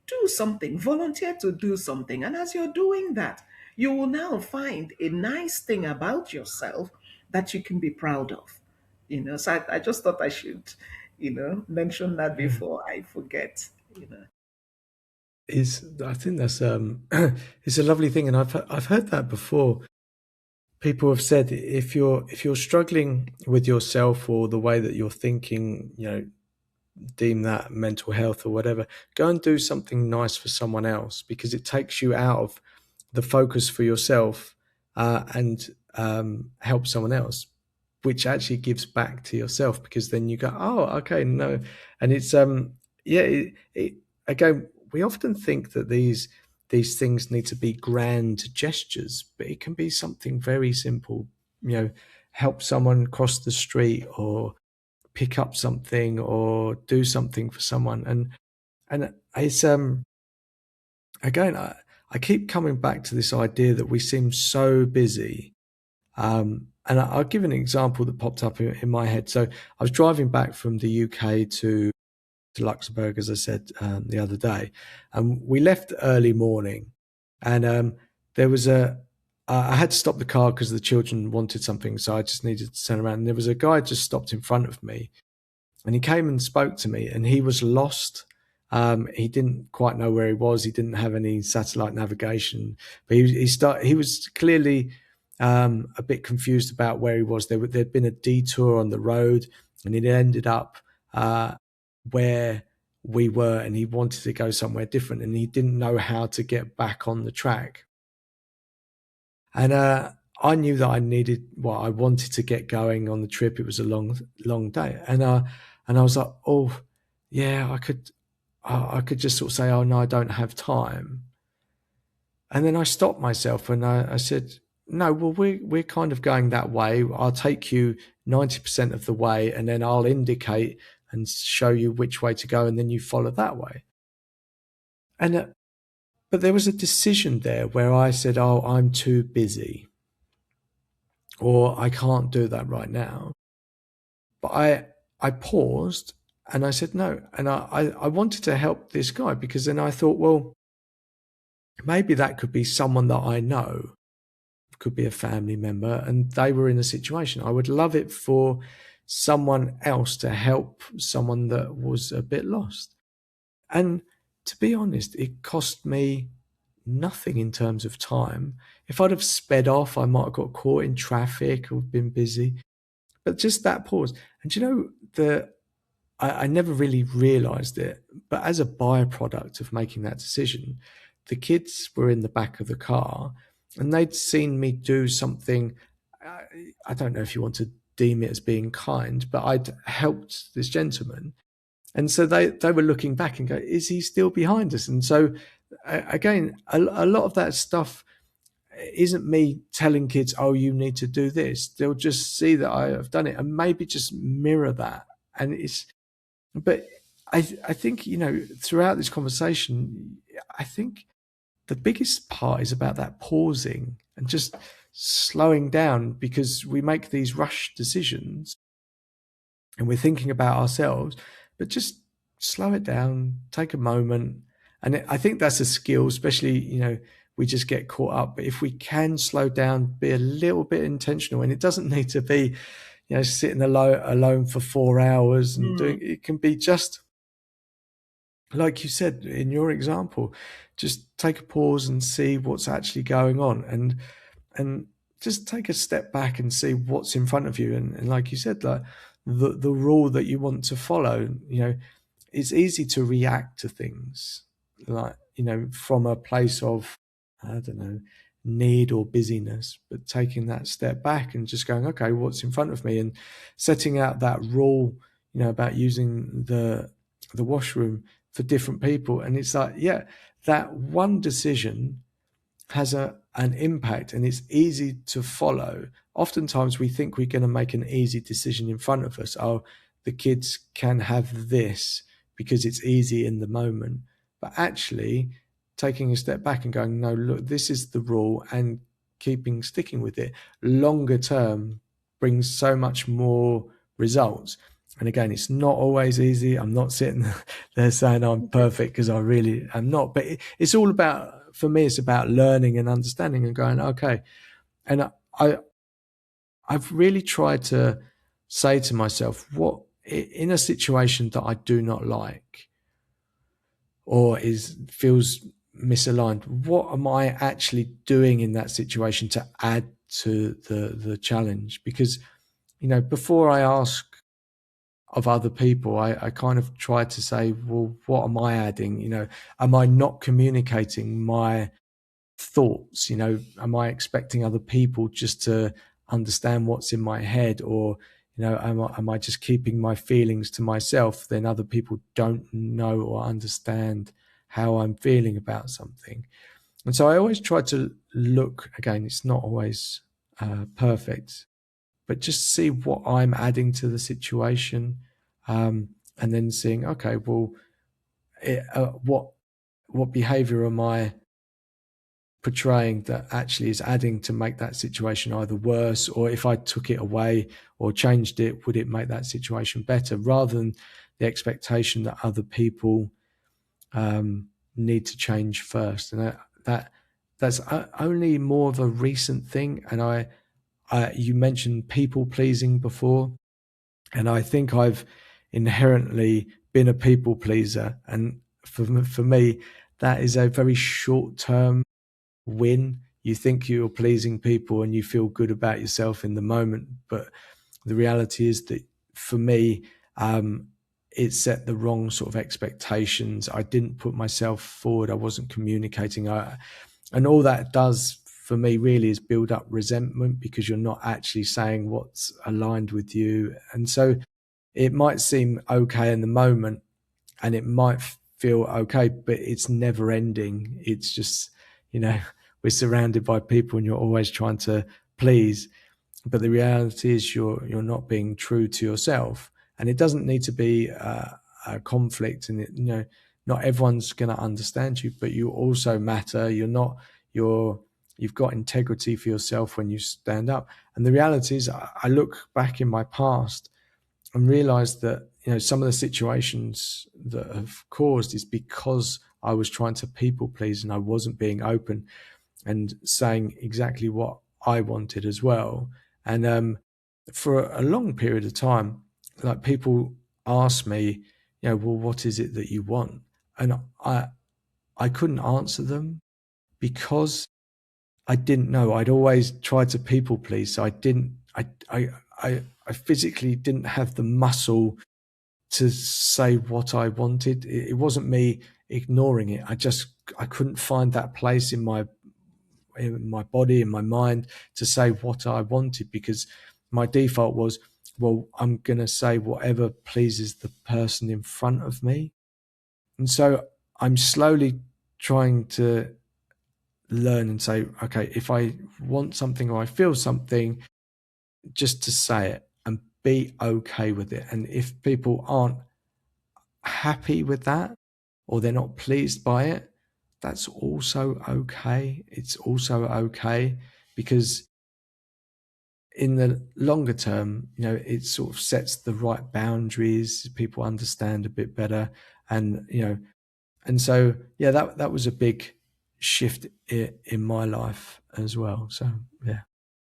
do something, volunteer to do something, and as you're doing that, you will now find a nice thing about yourself that you can be proud of. So I just thought I should mention that Yeah. before I forget. I think that's it's a lovely thing, and I've heard that before. people have said if you're struggling with yourself or the way that you're thinking, deem that mental health or whatever, go and do something nice for someone else, because it takes you out of the focus for yourself, and help someone else, which actually gives back to yourself, because then you go, oh, okay, no. And it's yeah, again, we often think that these things need to be grand gestures, but it can be something very simple. Help someone cross the street, or pick up something, or do something for someone. And it's again, I keep coming back to this idea that we seem so busy. And I'll give an example that popped up in my head. So I was driving back from the UK to Luxembourg, as I said, the other day, and we left early morning, and there was I had to stop the car because the children wanted something, so I just needed to turn around. And there was a guy just stopped in front of me, and he came and spoke to me, and he was lost. He didn't quite know where he was. He didn't have any satellite navigation, but he was clearly a bit confused about where he was. There'd been a detour on the road, and he'd ended up where we were, and he wanted to go somewhere different, and he didn't know how to get back on the track. And I knew that I wanted to get going on the trip. It was a long day, and I was like, oh, yeah, I could just sort of say, oh no, I don't have time. And then I stopped myself, and I said, no, well, we're kind of going that way. I'll take you 90% of the way, and then I'll indicate and show you which way to go, and then you follow that way. And but there was a decision there where I said, oh, I'm too busy, or I can't do that right now. But I paused, and I said no, and I wanted to help this guy, because then I thought, well, maybe that could be someone that I know, could be a family member, and they were in a situation. I would love it for someone else to help someone that was a bit lost. And to be honest, it cost me nothing in terms of time. If I'd have sped off, I might have got caught in traffic or been busy. But just that pause. And I never really realized it, but as a byproduct of making that decision, the kids were in the back of the car, and they'd seen me do something. I don't know if you want to deem it as being kind, but I'd helped this gentleman. And so they were looking back and go, is he still behind us? And so again, a lot of that stuff isn't me telling kids, oh, you need to do this. They'll just see that I have done it, and maybe just mirror that. But I think, throughout this conversation, I think the biggest part is about that pausing and just slowing down, because we make these rush decisions and we're thinking about ourselves, but just slow it down, take a moment. And I think that's a skill, especially, we just get caught up. But if we can slow down, be a little bit intentional, and it doesn't need to be, sitting alone for 4 hours and doing it. Can be just like you said in your example, just take a pause and see what's actually going on, and just take a step back and see what's in front of you. And like you said, like the rule that you want to follow, it's easy to react to things, like, from a place of, I don't know, need or busyness, but taking that step back and just going, okay, what's in front of me, and setting out that rule, about using the washroom for different people. And it's like, yeah, that one decision has an impact, and it's easy to follow. Oftentimes we think we're going to make an easy decision in front of us. Oh, the kids can have this because it's easy in the moment. But actually taking a step back and going, no, look, this is the rule, and sticking with it longer term brings so much more results. And again, it's not always easy. I'm not sitting there saying I'm perfect, because I really am not. But it's all about, for me, it's about learning and understanding and going, okay. And I've really tried to say to myself, what in a situation that I do not like or feels misaligned, what am I actually doing in that situation to add to the challenge. Because, before I ask of other people, I kind of try to say, well, what am I adding? Am I not communicating my thoughts? Am I expecting other people just to understand what's in my head? Or, am I just keeping my feelings to myself? Then other people don't know or understand how I'm feeling about something. And so I always try to look, again, it's not always perfect, but just see what I'm adding to the situation, and then seeing, okay, well, what behavior am I portraying that actually is adding to make that situation either worse, or if I took it away or changed it, would it make that situation better, rather than the expectation that other people need to change first. And that's only more of a recent thing. And you mentioned people pleasing before, and I think I've inherently been a people pleaser. And for me, that is a very short term win. You think you're pleasing people and you feel good about yourself in the moment, but the reality is that for me, it set the wrong sort of expectations. I didn't put myself forward. I wasn't communicating. And all that does for me really is build up resentment, because you're not actually saying what's aligned with you. And so it might seem okay in the moment, and it might feel okay, but it's never ending. It's just, we're surrounded by people and you're always trying to please. But the reality is you're not being true to yourself, and it doesn't need to be a conflict. And not everyone's going to understand you, but you also matter. You've got integrity for yourself when you stand up. And the reality is, I look back in my past and realize that some of the situations that have caused is because I was trying to people please, and I wasn't being open and saying exactly what I wanted as well. And for a long period of time, like, people ask me, well, what is it that you want? And I couldn't answer them, because I didn't know. I'd always tried to people please, so I physically didn't have the muscle to say what I wanted. It wasn't me ignoring it. I couldn't find that place in my body, in my mind, to say what I wanted, because my default was, well, I'm going to say whatever pleases the person in front of me. And so I'm slowly trying to learn and say, okay, if I want something or I feel something, just to say it and be okay with it. And if people aren't happy with that, or they're not pleased by it, that's also okay. It's also okay, because in the longer term, it sort of sets the right boundaries. People understand a bit better. And so, yeah, that was a big shift in my life as well. So, yeah.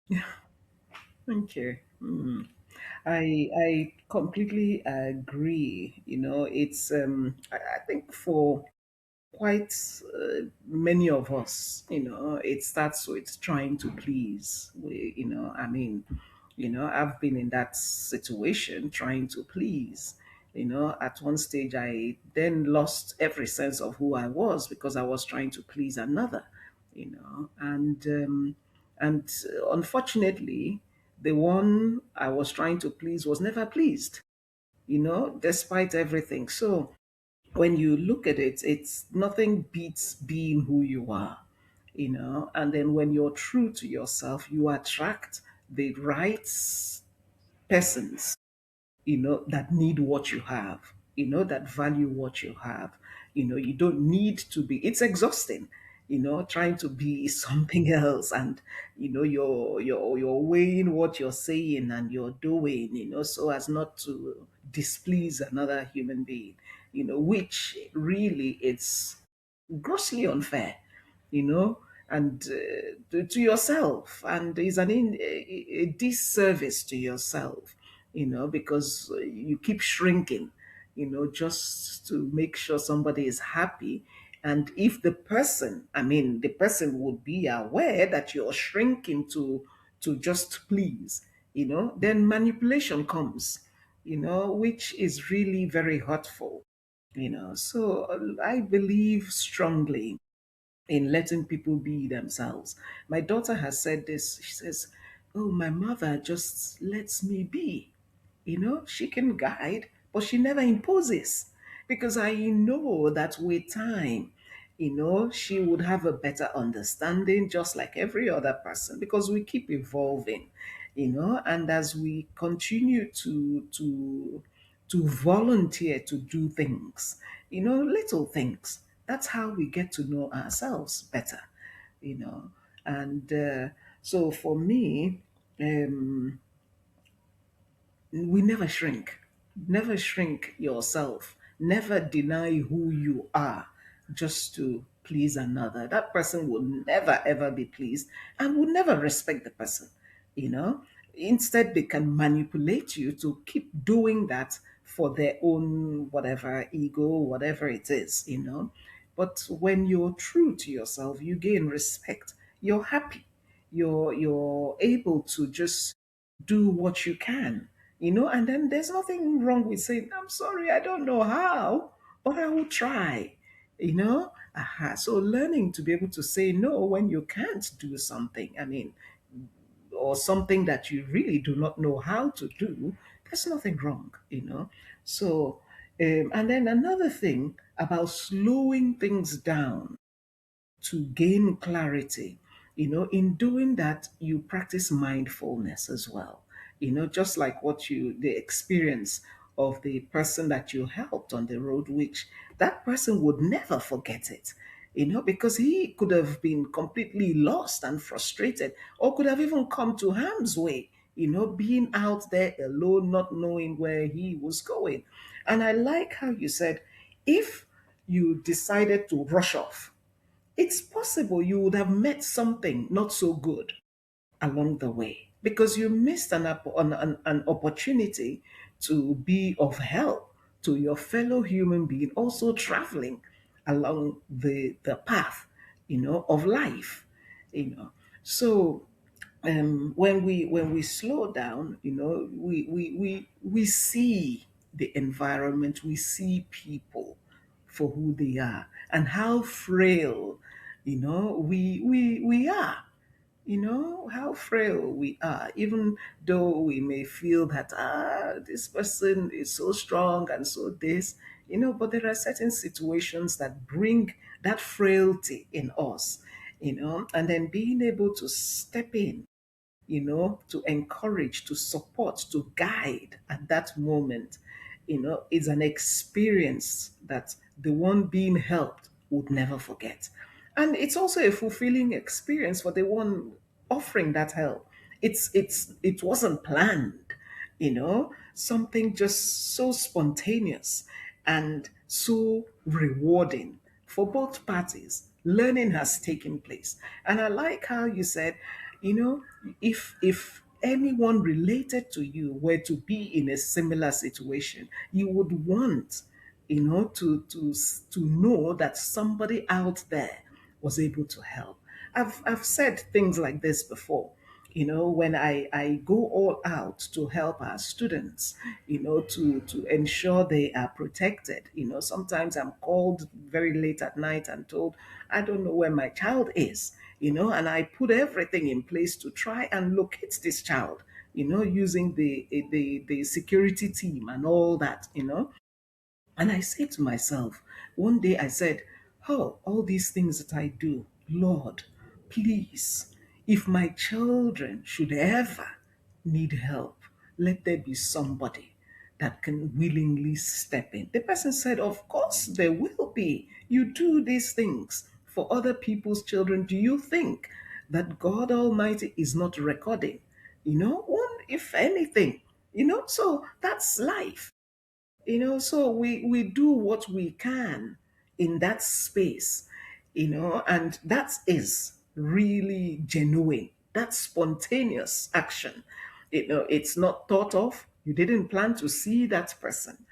Yeah, thank you. I completely agree. It's I think for quite many of us, it starts with trying to please. I mean, I've been in that situation trying to please. At one stage, I then lost every sense of who I was because I was trying to please another. And unfortunately, the one I was trying to please was never pleased. Despite everything. So when you look at it, it's nothing beats being who you are, and then when you're true to yourself, you attract the right persons, that need what you have, that value what you have. You don't need to be, it's exhausting, trying to be something else. And, you're weighing what you're saying and you're doing, so as not to displease another human being, which really it's grossly unfair, you know, and to yourself, and is a disservice to yourself, because you keep shrinking, just to make sure somebody is happy. And if the person, the person would be aware that you're shrinking to to just please, then manipulation comes, which is really very hurtful, So I believe strongly in letting people be themselves. My daughter has said this. She says, "Oh, my mother just lets me be. She can guide, but she never imposes." Because I know that with time, she would have a better understanding, just like every other person, because we keep evolving, and as we continue to volunteer to do things, little things. That's how we get to know ourselves better, you know. And so for me, um, we never shrink. Never shrink yourself. Never deny who you are just to please another. That person will never ever be pleased and will never respect the person, you know. Instead, they can manipulate you to keep doing that for their own whatever ego, whatever it is, But when you're true to yourself, you gain respect. You're happy. You're able to just do what you can, and then there's nothing wrong with saying, "I'm sorry, I don't know how, but I will try." So learning to be able to say no when you can't do something, or something that you really do not know how to do, there's nothing wrong. So, and then another thing about slowing things down to gain clarity. In doing that, you practice mindfulness as well. Just like the experience of the person that you helped on the road, which that person would never forget it. Because he could have been completely lost and frustrated, or could have even come to harm's way, being out there alone, not knowing where he was going. And I like how you said, if you decided to rush off, it's possible you would have met something not so good along the way because you missed an opportunity to be of help to your fellow human being also traveling along the path of life. So when we slow down, we see the environment, we see people for who they are and how frail, we are. How frail we are, even though we may feel that this person is so strong and so this, but there are certain situations that bring that frailty in us, and then being able to step in, to encourage, to support, to guide at that moment, is an experience that the one being helped would never forget. And it's also a fulfilling experience for the one offering that help. It wasn't planned, something just so spontaneous and so rewarding for both parties. Learning has taken place. And I like how you said, if anyone related to you were to be in a similar situation, you would want, to know that somebody out there was able to help. I've said things like this before. When I go all out to help our students, to ensure they are protected. Sometimes I'm called very late at night and told, I don't know where my child is, and I put everything in place to try and locate this child, using the security team and all that, and I said to myself, one day I said, "Oh, all these things that I do, Lord, please, if my children should ever need help, let there be somebody that can willingly step in." The person said, "Of course, there will be. You do these things for other people's children. Do you think that God Almighty is not recording? One, if anything, so that's life." So we do what we can in that space, and that is really genuine. That's spontaneous action. It's not thought of. You didn't plan to see that person,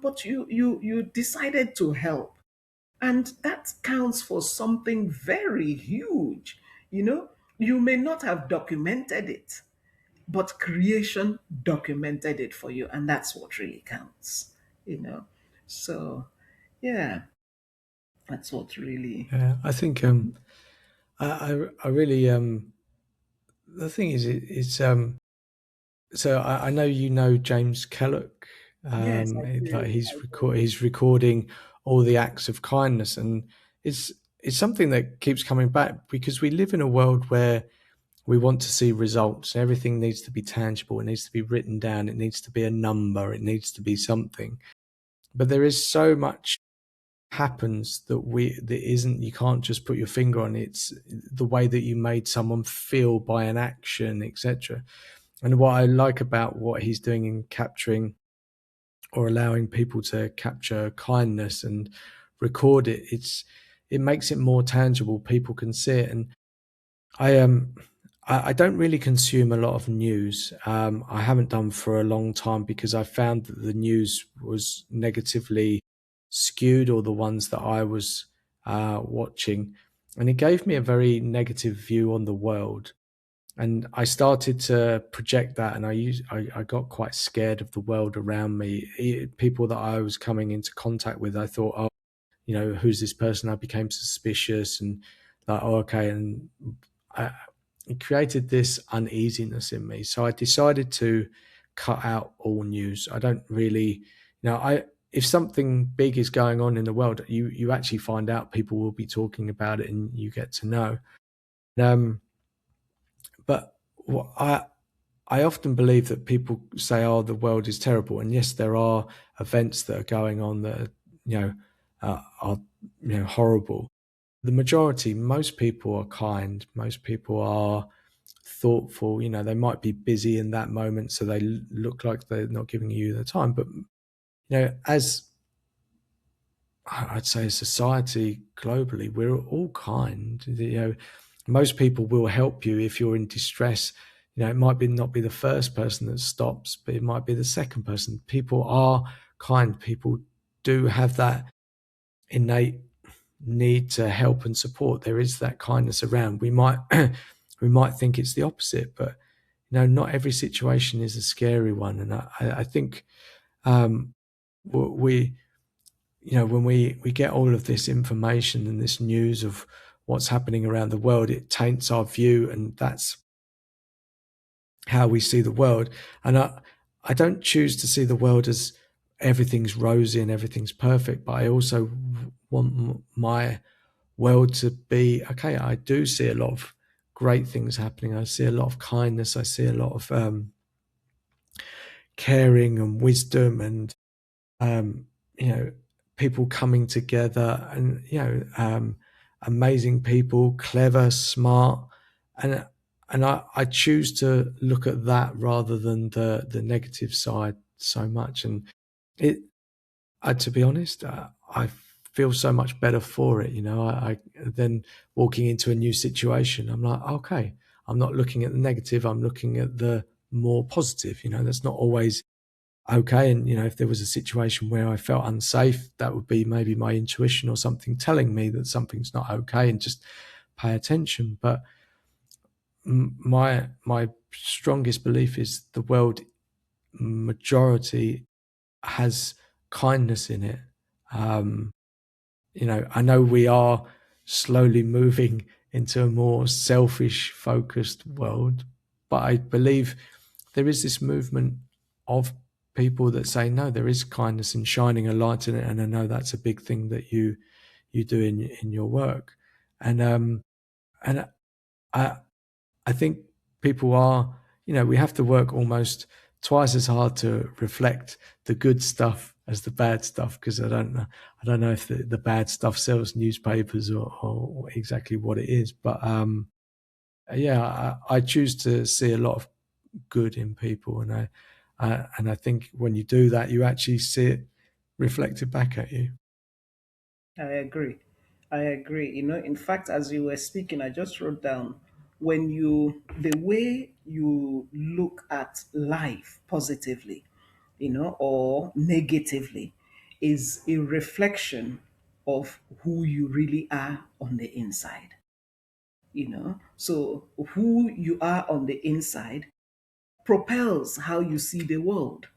but you decided to help, and that counts for something very huge, you know You may not have documented it, but creation documented it for you, and that's what really counts, you know. So, yeah, that's what really. Yeah, I think I really the thing is it's so I know you know James Kellogg. Yes, I Like do. I do. he's recording all the acts of kindness, and it's it's something that keeps coming back because we live in a world where we want to see results. Everything needs to be tangible. It needs to be written down. It needs to be a number. It needs to be something. But there is so much happens that isn't, you can't just put your finger on it. It's the way that you made someone feel by an action, etc. And what I like about what he's doing in capturing or allowing people to capture kindness and record it, it makes it more tangible. People can see it. And I I don't really consume a lot of news. I haven't done for a long time because I found that the news was negatively skewed, or the ones that I was watching, and it gave me a very negative view on the world. And I started to project that, and I got quite scared of the world around me. People that I was coming into contact with, I thought, oh, you know, who's this person? I became suspicious and like, oh, okay. And I, it created this uneasiness in me. So I decided to cut out all news. I don't really, if something big is going on in the world, you actually find out, people will be talking about it and you get to know. Um, but what I often believe that people say, "Oh, the world is terrible," and yes, there are events that are going on that are horrible. The majority, most people are kind. Most people are thoughtful. You know, they might be busy in that moment, so they look like they're not giving you the time. But as I'd say, society globally, we're all kind. Most people will help you if you're in distress. It might be not be the first person that stops, but it might be the second person. People are kind. People do have that innate need to help and support. There is that kindness around. We might we might think it's the opposite, but not every situation is a scary one. And I think um, we when we get all of this information and this news of what's happening around the world, it taints our view, and that's how we see the world. And I don't choose to see the world as everything's rosy and everything's perfect, but I also want my world to be okay. I do see a lot of great things happening. I see a lot of kindness. I see a lot of caring and wisdom, and um, you know, people coming together, and amazing people, clever, smart, and I choose to look at that rather than the negative side so much. And it, to be honest, I feel so much better for it. I then walking into a new situation, I'm like, okay, I'm not looking at the negative. I'm looking at the more positive. That's not always okay. And if there was a situation where I felt unsafe, that would be maybe my intuition or something telling me that something's not okay, and just pay attention. But my strongest belief is the world majority has kindness in it. um, I know we are slowly moving into a more selfish focused world, but I believe there is this movement of people that say, no, there is kindness and shining a light in it. And I know that's a big thing that you do in your work. And I I think people are, we have to work almost twice as hard to reflect the good stuff as the bad stuff, because I don't know if the bad stuff sells newspapers, or exactly what it is. But yeah, I choose to see a lot of good in people, and I think when you do that, you actually see it reflected back at you. I agree. I agree. In fact, as you were speaking, I just wrote down, the way you look at life positively, or negatively, is a reflection of who you really are on the inside. So who you are on the inside propels how you see the world.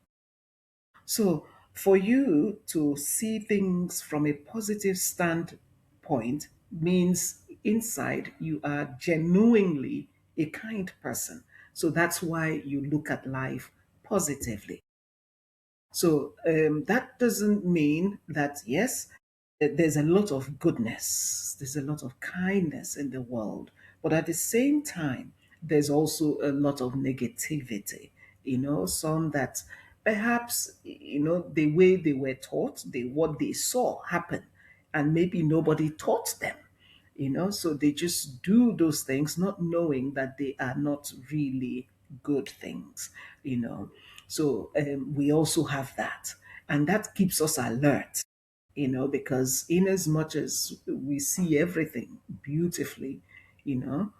So for you to see things from a positive standpoint means inside you are genuinely a kind person. So that's why you look at life positively. So that doesn't mean that, yes, there's a lot of goodness, there's a lot of kindness in the world, but at the same time, there's also a lot of negativity. Some that perhaps, the way they were taught, what they saw happen, and maybe nobody taught them. So they just do those things not knowing that they are not really good things. So we also have that, and that keeps us alert. Because in as much as we see everything beautifully, you know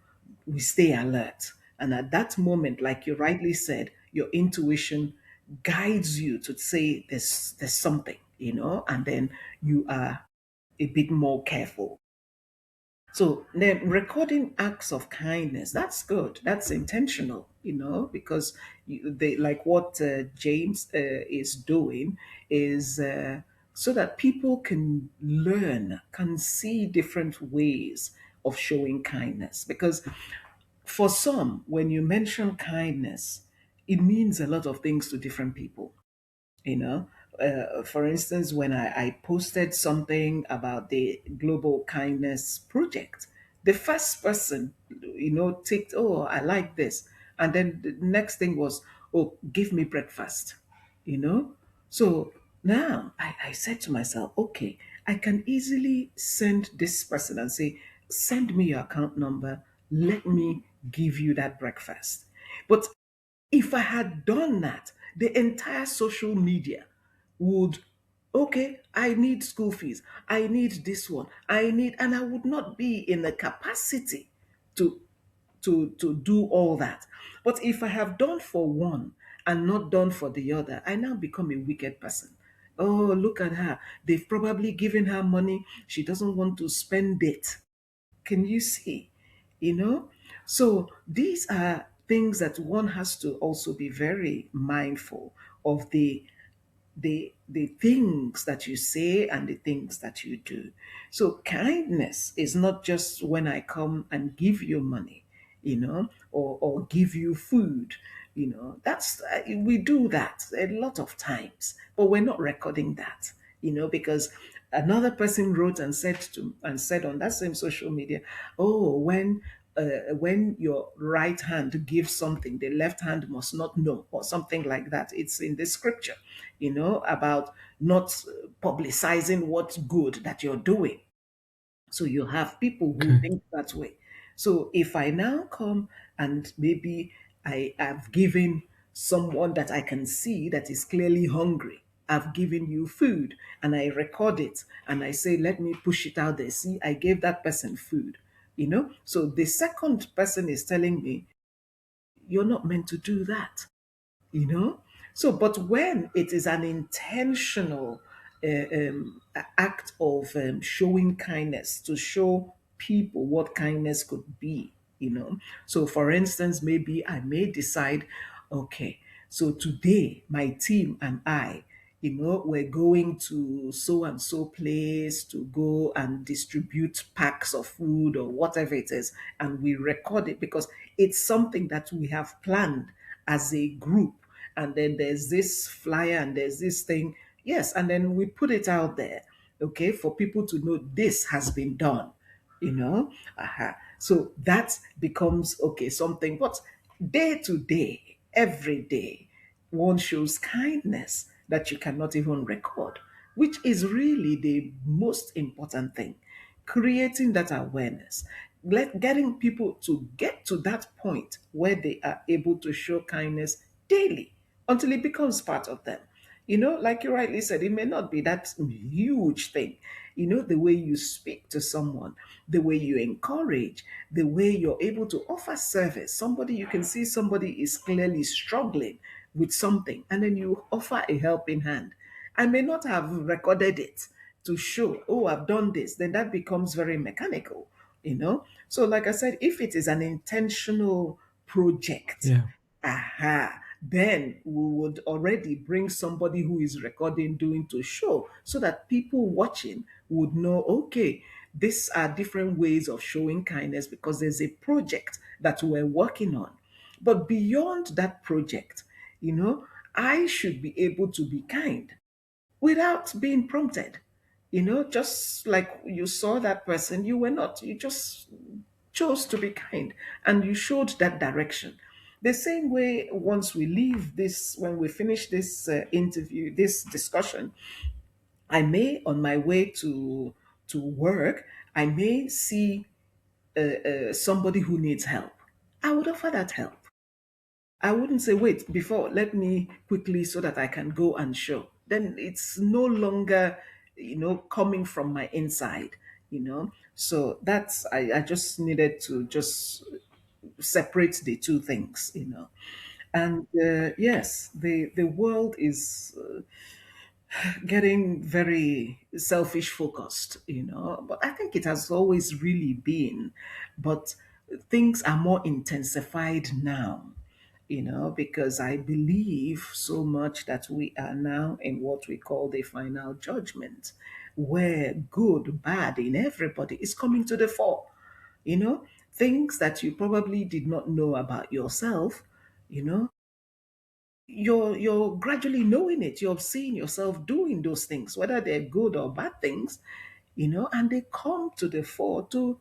we stay alert, and at that moment, like you rightly said, your intuition guides you to say there's something, and then you are a bit more careful. So then recording acts of kindness, that's good. That's intentional, because they like what James is doing is so that people can learn, can see different ways of showing kindness. Because for some, when you mention kindness, it means a lot of things to different people you know for instance, when I posted something about the global kindness project, the first person ticked, oh, I like this, and then the next thing was, oh, give me breakfast you know so now I said to myself, okay, I can easily send this person and say, send me your account number, let me give you that breakfast. But if I had done that, the entire social media would, okay, I need school fees, I need this one, and I would not be in the capacity to to do all that. But if I have done for one and not done for the other, I now become a wicked person. Oh, look at her. They've probably given her money. She doesn't want to spend it. Can you see? You know? So these are things that one has to also be very mindful of, the things that you say and the things that you do. So kindness is not just when I come and give you money, or give you food. That's we do that a lot of times, but we're not recording that. Because another person wrote and said on that same social media, oh, when your right hand gives something, the left hand must not know, or something like that. It's in the scripture, about not publicizing what's good that you're doing. So you have people who Okay. think that way. So if I now come and maybe I have given someone that I can see that is clearly hungry, I've given you food and I record it and I say, let me push it out there. See, I gave that person food. So the second person is telling me, you're not meant to do that you know but when it is an intentional act of showing kindness to show people what kindness could be. So for instance, maybe I may decide, okay, so today my team and I, we're going to so and so place to go and distribute packs of food or whatever it is, and we record it because it's something that we have planned as a group. And then there's this flyer and there's this thing, yes, and then we put it out there, okay, for people to know this has been done. So that becomes, okay, something. But day to day, every day, one shows kindness that you cannot even record, which is really the most important thing. Creating that awareness, getting people to get to that point where they are able to show kindness daily until it becomes part of them. Like you rightly said, it may not be that huge thing. The way you speak to someone, the way you encourage, the way you're able to offer service. You can see somebody is clearly struggling with something, and then you offer a helping hand. I may not have recorded it to show, oh, I've done this, then that becomes very mechanical. you know. So, like I said, if it is an intentional project, Yeah. then we would already bring somebody who is recording, doing to show, so that people watching would know, okay, these are different ways of showing kindness because there's a project that we're working on. But beyond that project, I should be able to be kind without being prompted. Just like you saw that person, you were not, you just chose to be kind and you showed that direction. The same way, once we leave this, when we finish this interview, this discussion, I may, on my way to work, I may see somebody who needs help. I would offer that help. I wouldn't say, wait, before, let me quickly so that I can go and show. Then it's no longer, coming from my inside. So I just needed to just separate the two things. And yes, the world is getting very selfish focused, but I think it has always really been. But things are more intensified now, because I believe so much that we are now in what we call the final judgment, where good, bad in everybody is coming to the fore. Things that you probably did not know about yourself, you know, you're gradually knowing it. You're seeing yourself doing those things, whether they're good or bad things, and they come to the fore to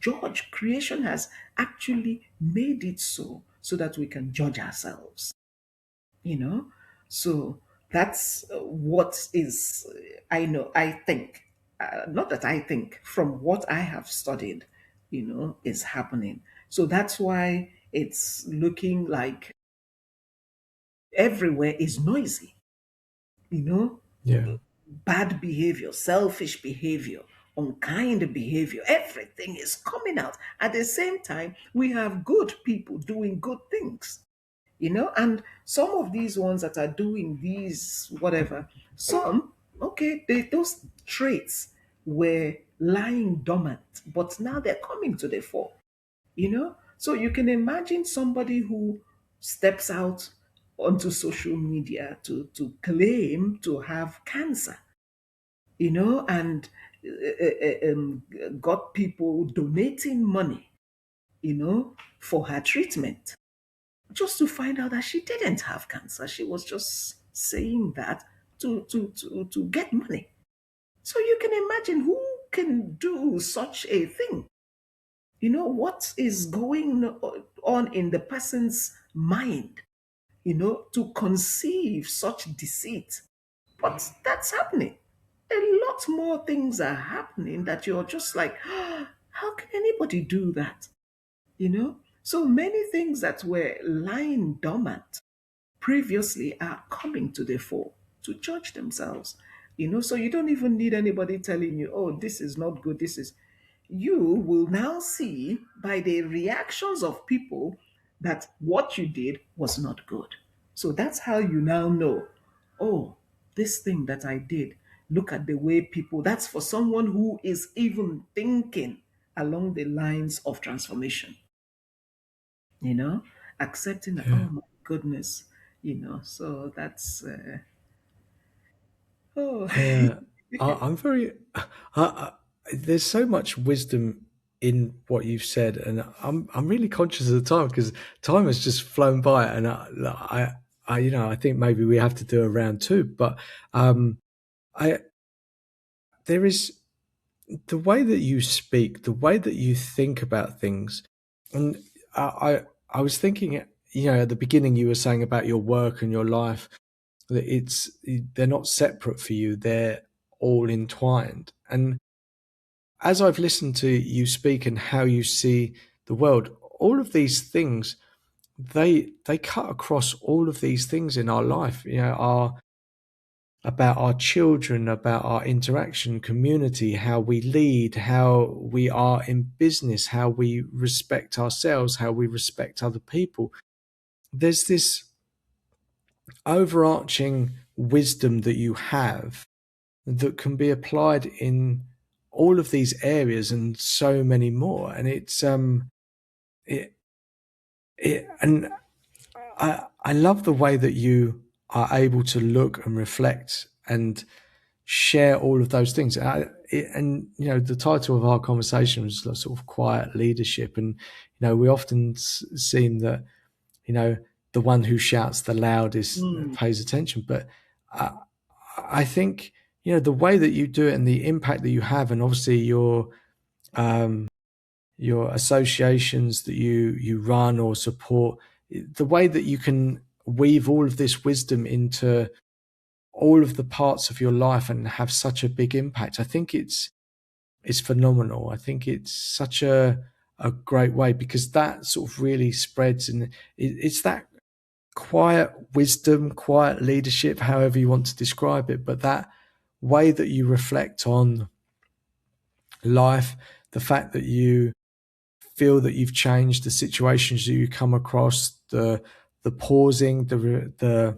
judge. Creation has actually made it so that we can judge ourselves, you know. So that's what is I know, I think, not that I think, from what I have studied, is happening. So that's why it's looking like everywhere is noisy, you know, Yeah. bad behavior, selfish behavior, unkind behavior, everything is coming out. At the same time, we have good people doing good things, and some of these ones that are doing these, whatever, some, okay, those traits were lying dormant, but now they're coming to the fore. So you can imagine somebody who steps out onto social media to claim to have cancer, and got people donating money, for her treatment, just to find out that she didn't have cancer. She was just saying that to get money. So you can imagine who can do such a thing. What is going on in the person's mind, to conceive such deceit. But that's happening. A lot more things are happening that you're just like, how can anybody do that? So many things that were lying dormant previously are coming to the fore to judge themselves. So you don't even need anybody telling you, oh, this is not good, this is. You will now see by the reactions of people that what you did was not good. So that's how you now know, oh, this thing that I did, look at the way people, that's for someone who is even thinking along the lines of transformation, accepting that, Yeah. oh my goodness. So that's, oh, Yeah, I'm very. There's so much wisdom in what you've said, and I'm really conscious of the time because time has just flown by, and I think maybe we have to do a round two, but I there is the way that you speak, the way that you think about things, and I was thinking, at the beginning you were saying about your work and your life that they're not separate for you, they're all entwined. And as I've listened to you speak and how you see the world, all of these things, they cut across all of these things in our life, our about our children, about our interaction, community, how we lead, how we are in business, how we respect ourselves, how we respect other people. There's this overarching wisdom that you have that can be applied in all of these areas and so many more. And it, and I love the way that you are able to look and reflect and share all of those things. And you know, the title of our conversation was sort of quiet leadership, and you know, we often seem that, you know, the one who shouts the loudest pays attention, but uh, I think, you know, the way that you do it and the impact that you have, and obviously your associations that you run or support, the way that you can weave all of this wisdom into all of the parts of your life and have such a big impact. I think it's phenomenal. I think it's such a great way, because that sort of really spreads, and it's that quiet wisdom, quiet leadership, however you want to describe it, but that way that you reflect on life, the fact that you feel that you've changed the situations that you come across, the pausing, the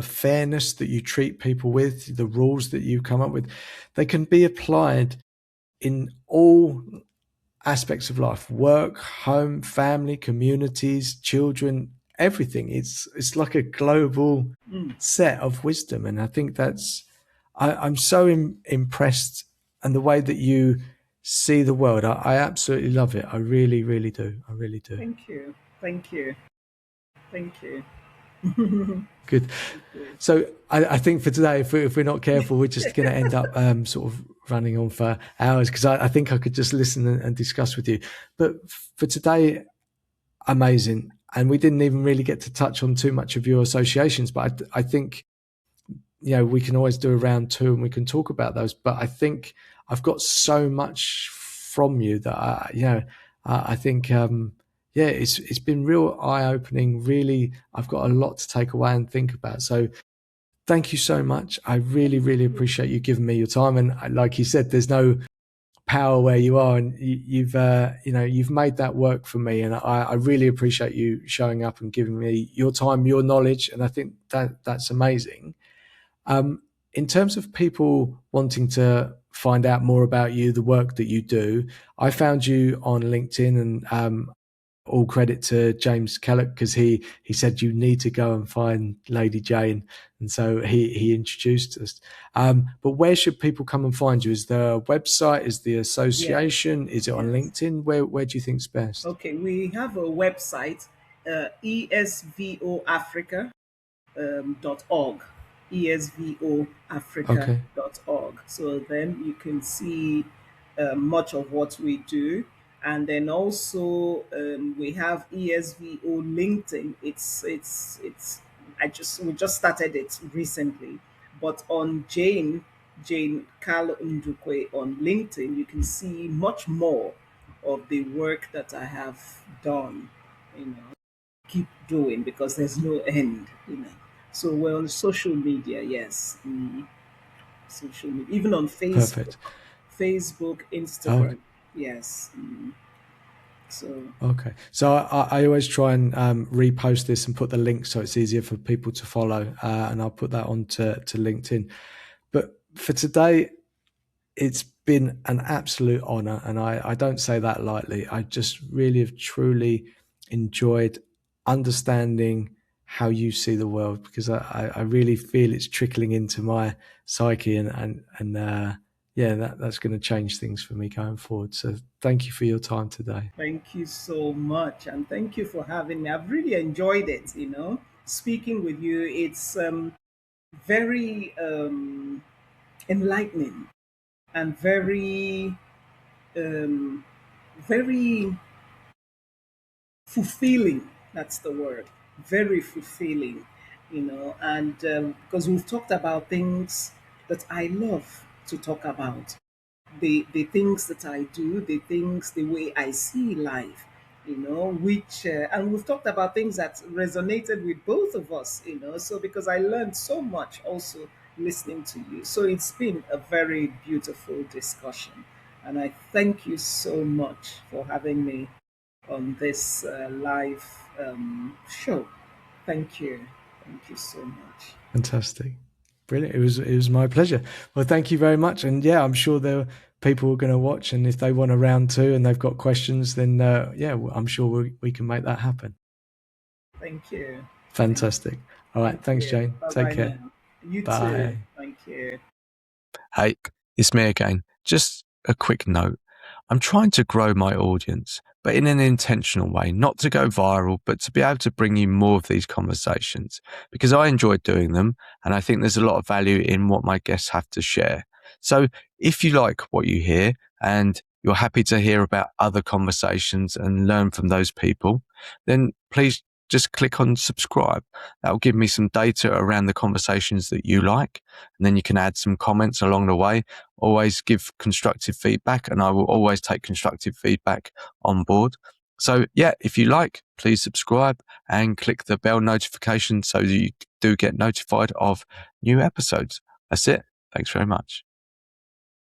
fairness that you treat people with, the rules that you come up with, they can be applied in all aspects of life: work, home, family, communities, children, everything. It's like a global set of wisdom. And I think I'm so impressed, and the way that you see the world, I absolutely love it. I really, really do. I really do. Thank you. Thank you. Thank you. Good. So I think for today, if we're not careful, we're just going to end up sort of running on for hours, because I think I could just listen and discuss with you. But for today, amazing. And we didn't even really get to touch on too much of your associations, but I think, you know, we can always do a round two and we can talk about those. But I think I've got so much from you that I think it's been real eye opening. Really, I've got a lot to take away and think about. So thank you so much. I really, really appreciate you giving me your time. And like you said, there's no power where you are, and you've made that work for me. And I really appreciate you showing up and giving me your time, your knowledge. And I think that's amazing. In terms of people wanting to find out more about you, the work that you do, I found you on LinkedIn, and all credit to James Kellett, because he said you need to go and find Lady Jane, and so he introduced us. But where should people come and find you? Is there a website? Is the association? Is it on Yes. LinkedIn? Where do you think's best? Okay, we have a website, ESVO Africa .org, Okay, esvoafrica.org. So then you can see much of what we do. And then also we have ESVO LinkedIn. It's we just started it recently. But on Jane Kalu Ndukwe on LinkedIn, you can see much more of the work that I have done. You know, keep doing because there's no end. So we're on social media, yes, social media, even on perfect. Facebook, Okay. Instagram, yes. So Okay. So I always try and repost this and put the link so it's easier for people to follow, and I'll put that on to LinkedIn. But for today, it's been an absolute honor, and I don't say that lightly. I just really have truly enjoyed understanding how you see the world, because I really feel it's trickling into my psyche, and that's going to change things for me going forward. So thank you for your time today. thank you so much, and thank you for having me. I've really enjoyed it. Speaking with you, it's very enlightening and um, very fulfilling. That's the word. Very fulfilling, and because we've talked about things that I love to talk about, the things that I do, the way I see life, which and we've talked about things that resonated with both of us, so because I learned so much also listening to you. So it's been a very beautiful discussion, and I thank you so much for having me on this live show. Thank you. Thank you so much. Fantastic. Brilliant. It was my pleasure. Well, thank you very much. And yeah, I'm sure there are people who are going to watch, and if they want a round two and they've got questions, then I'm sure we can make that happen. Thank you. Fantastic. All right. Thank Thanks, you. Jane. Bye Take bye care. now. You too. Bye. Thank you. Hey, it's me again. Just a quick note. I'm trying to grow my audience, but in an intentional way, not to go viral, but to be able to bring you more of these conversations because I enjoy doing them. And I think there's a lot of value in what my guests have to share. So if you like what you hear and you're happy to hear about other conversations and learn from those people, then please just click on subscribe. That will give me some data around the conversations that you like. And then you can add some comments along the way. Always give constructive feedback, and I will always take constructive feedback on board. So yeah, if you like, please subscribe and click the bell notification so that you do get notified of new episodes. That's it. Thanks very much.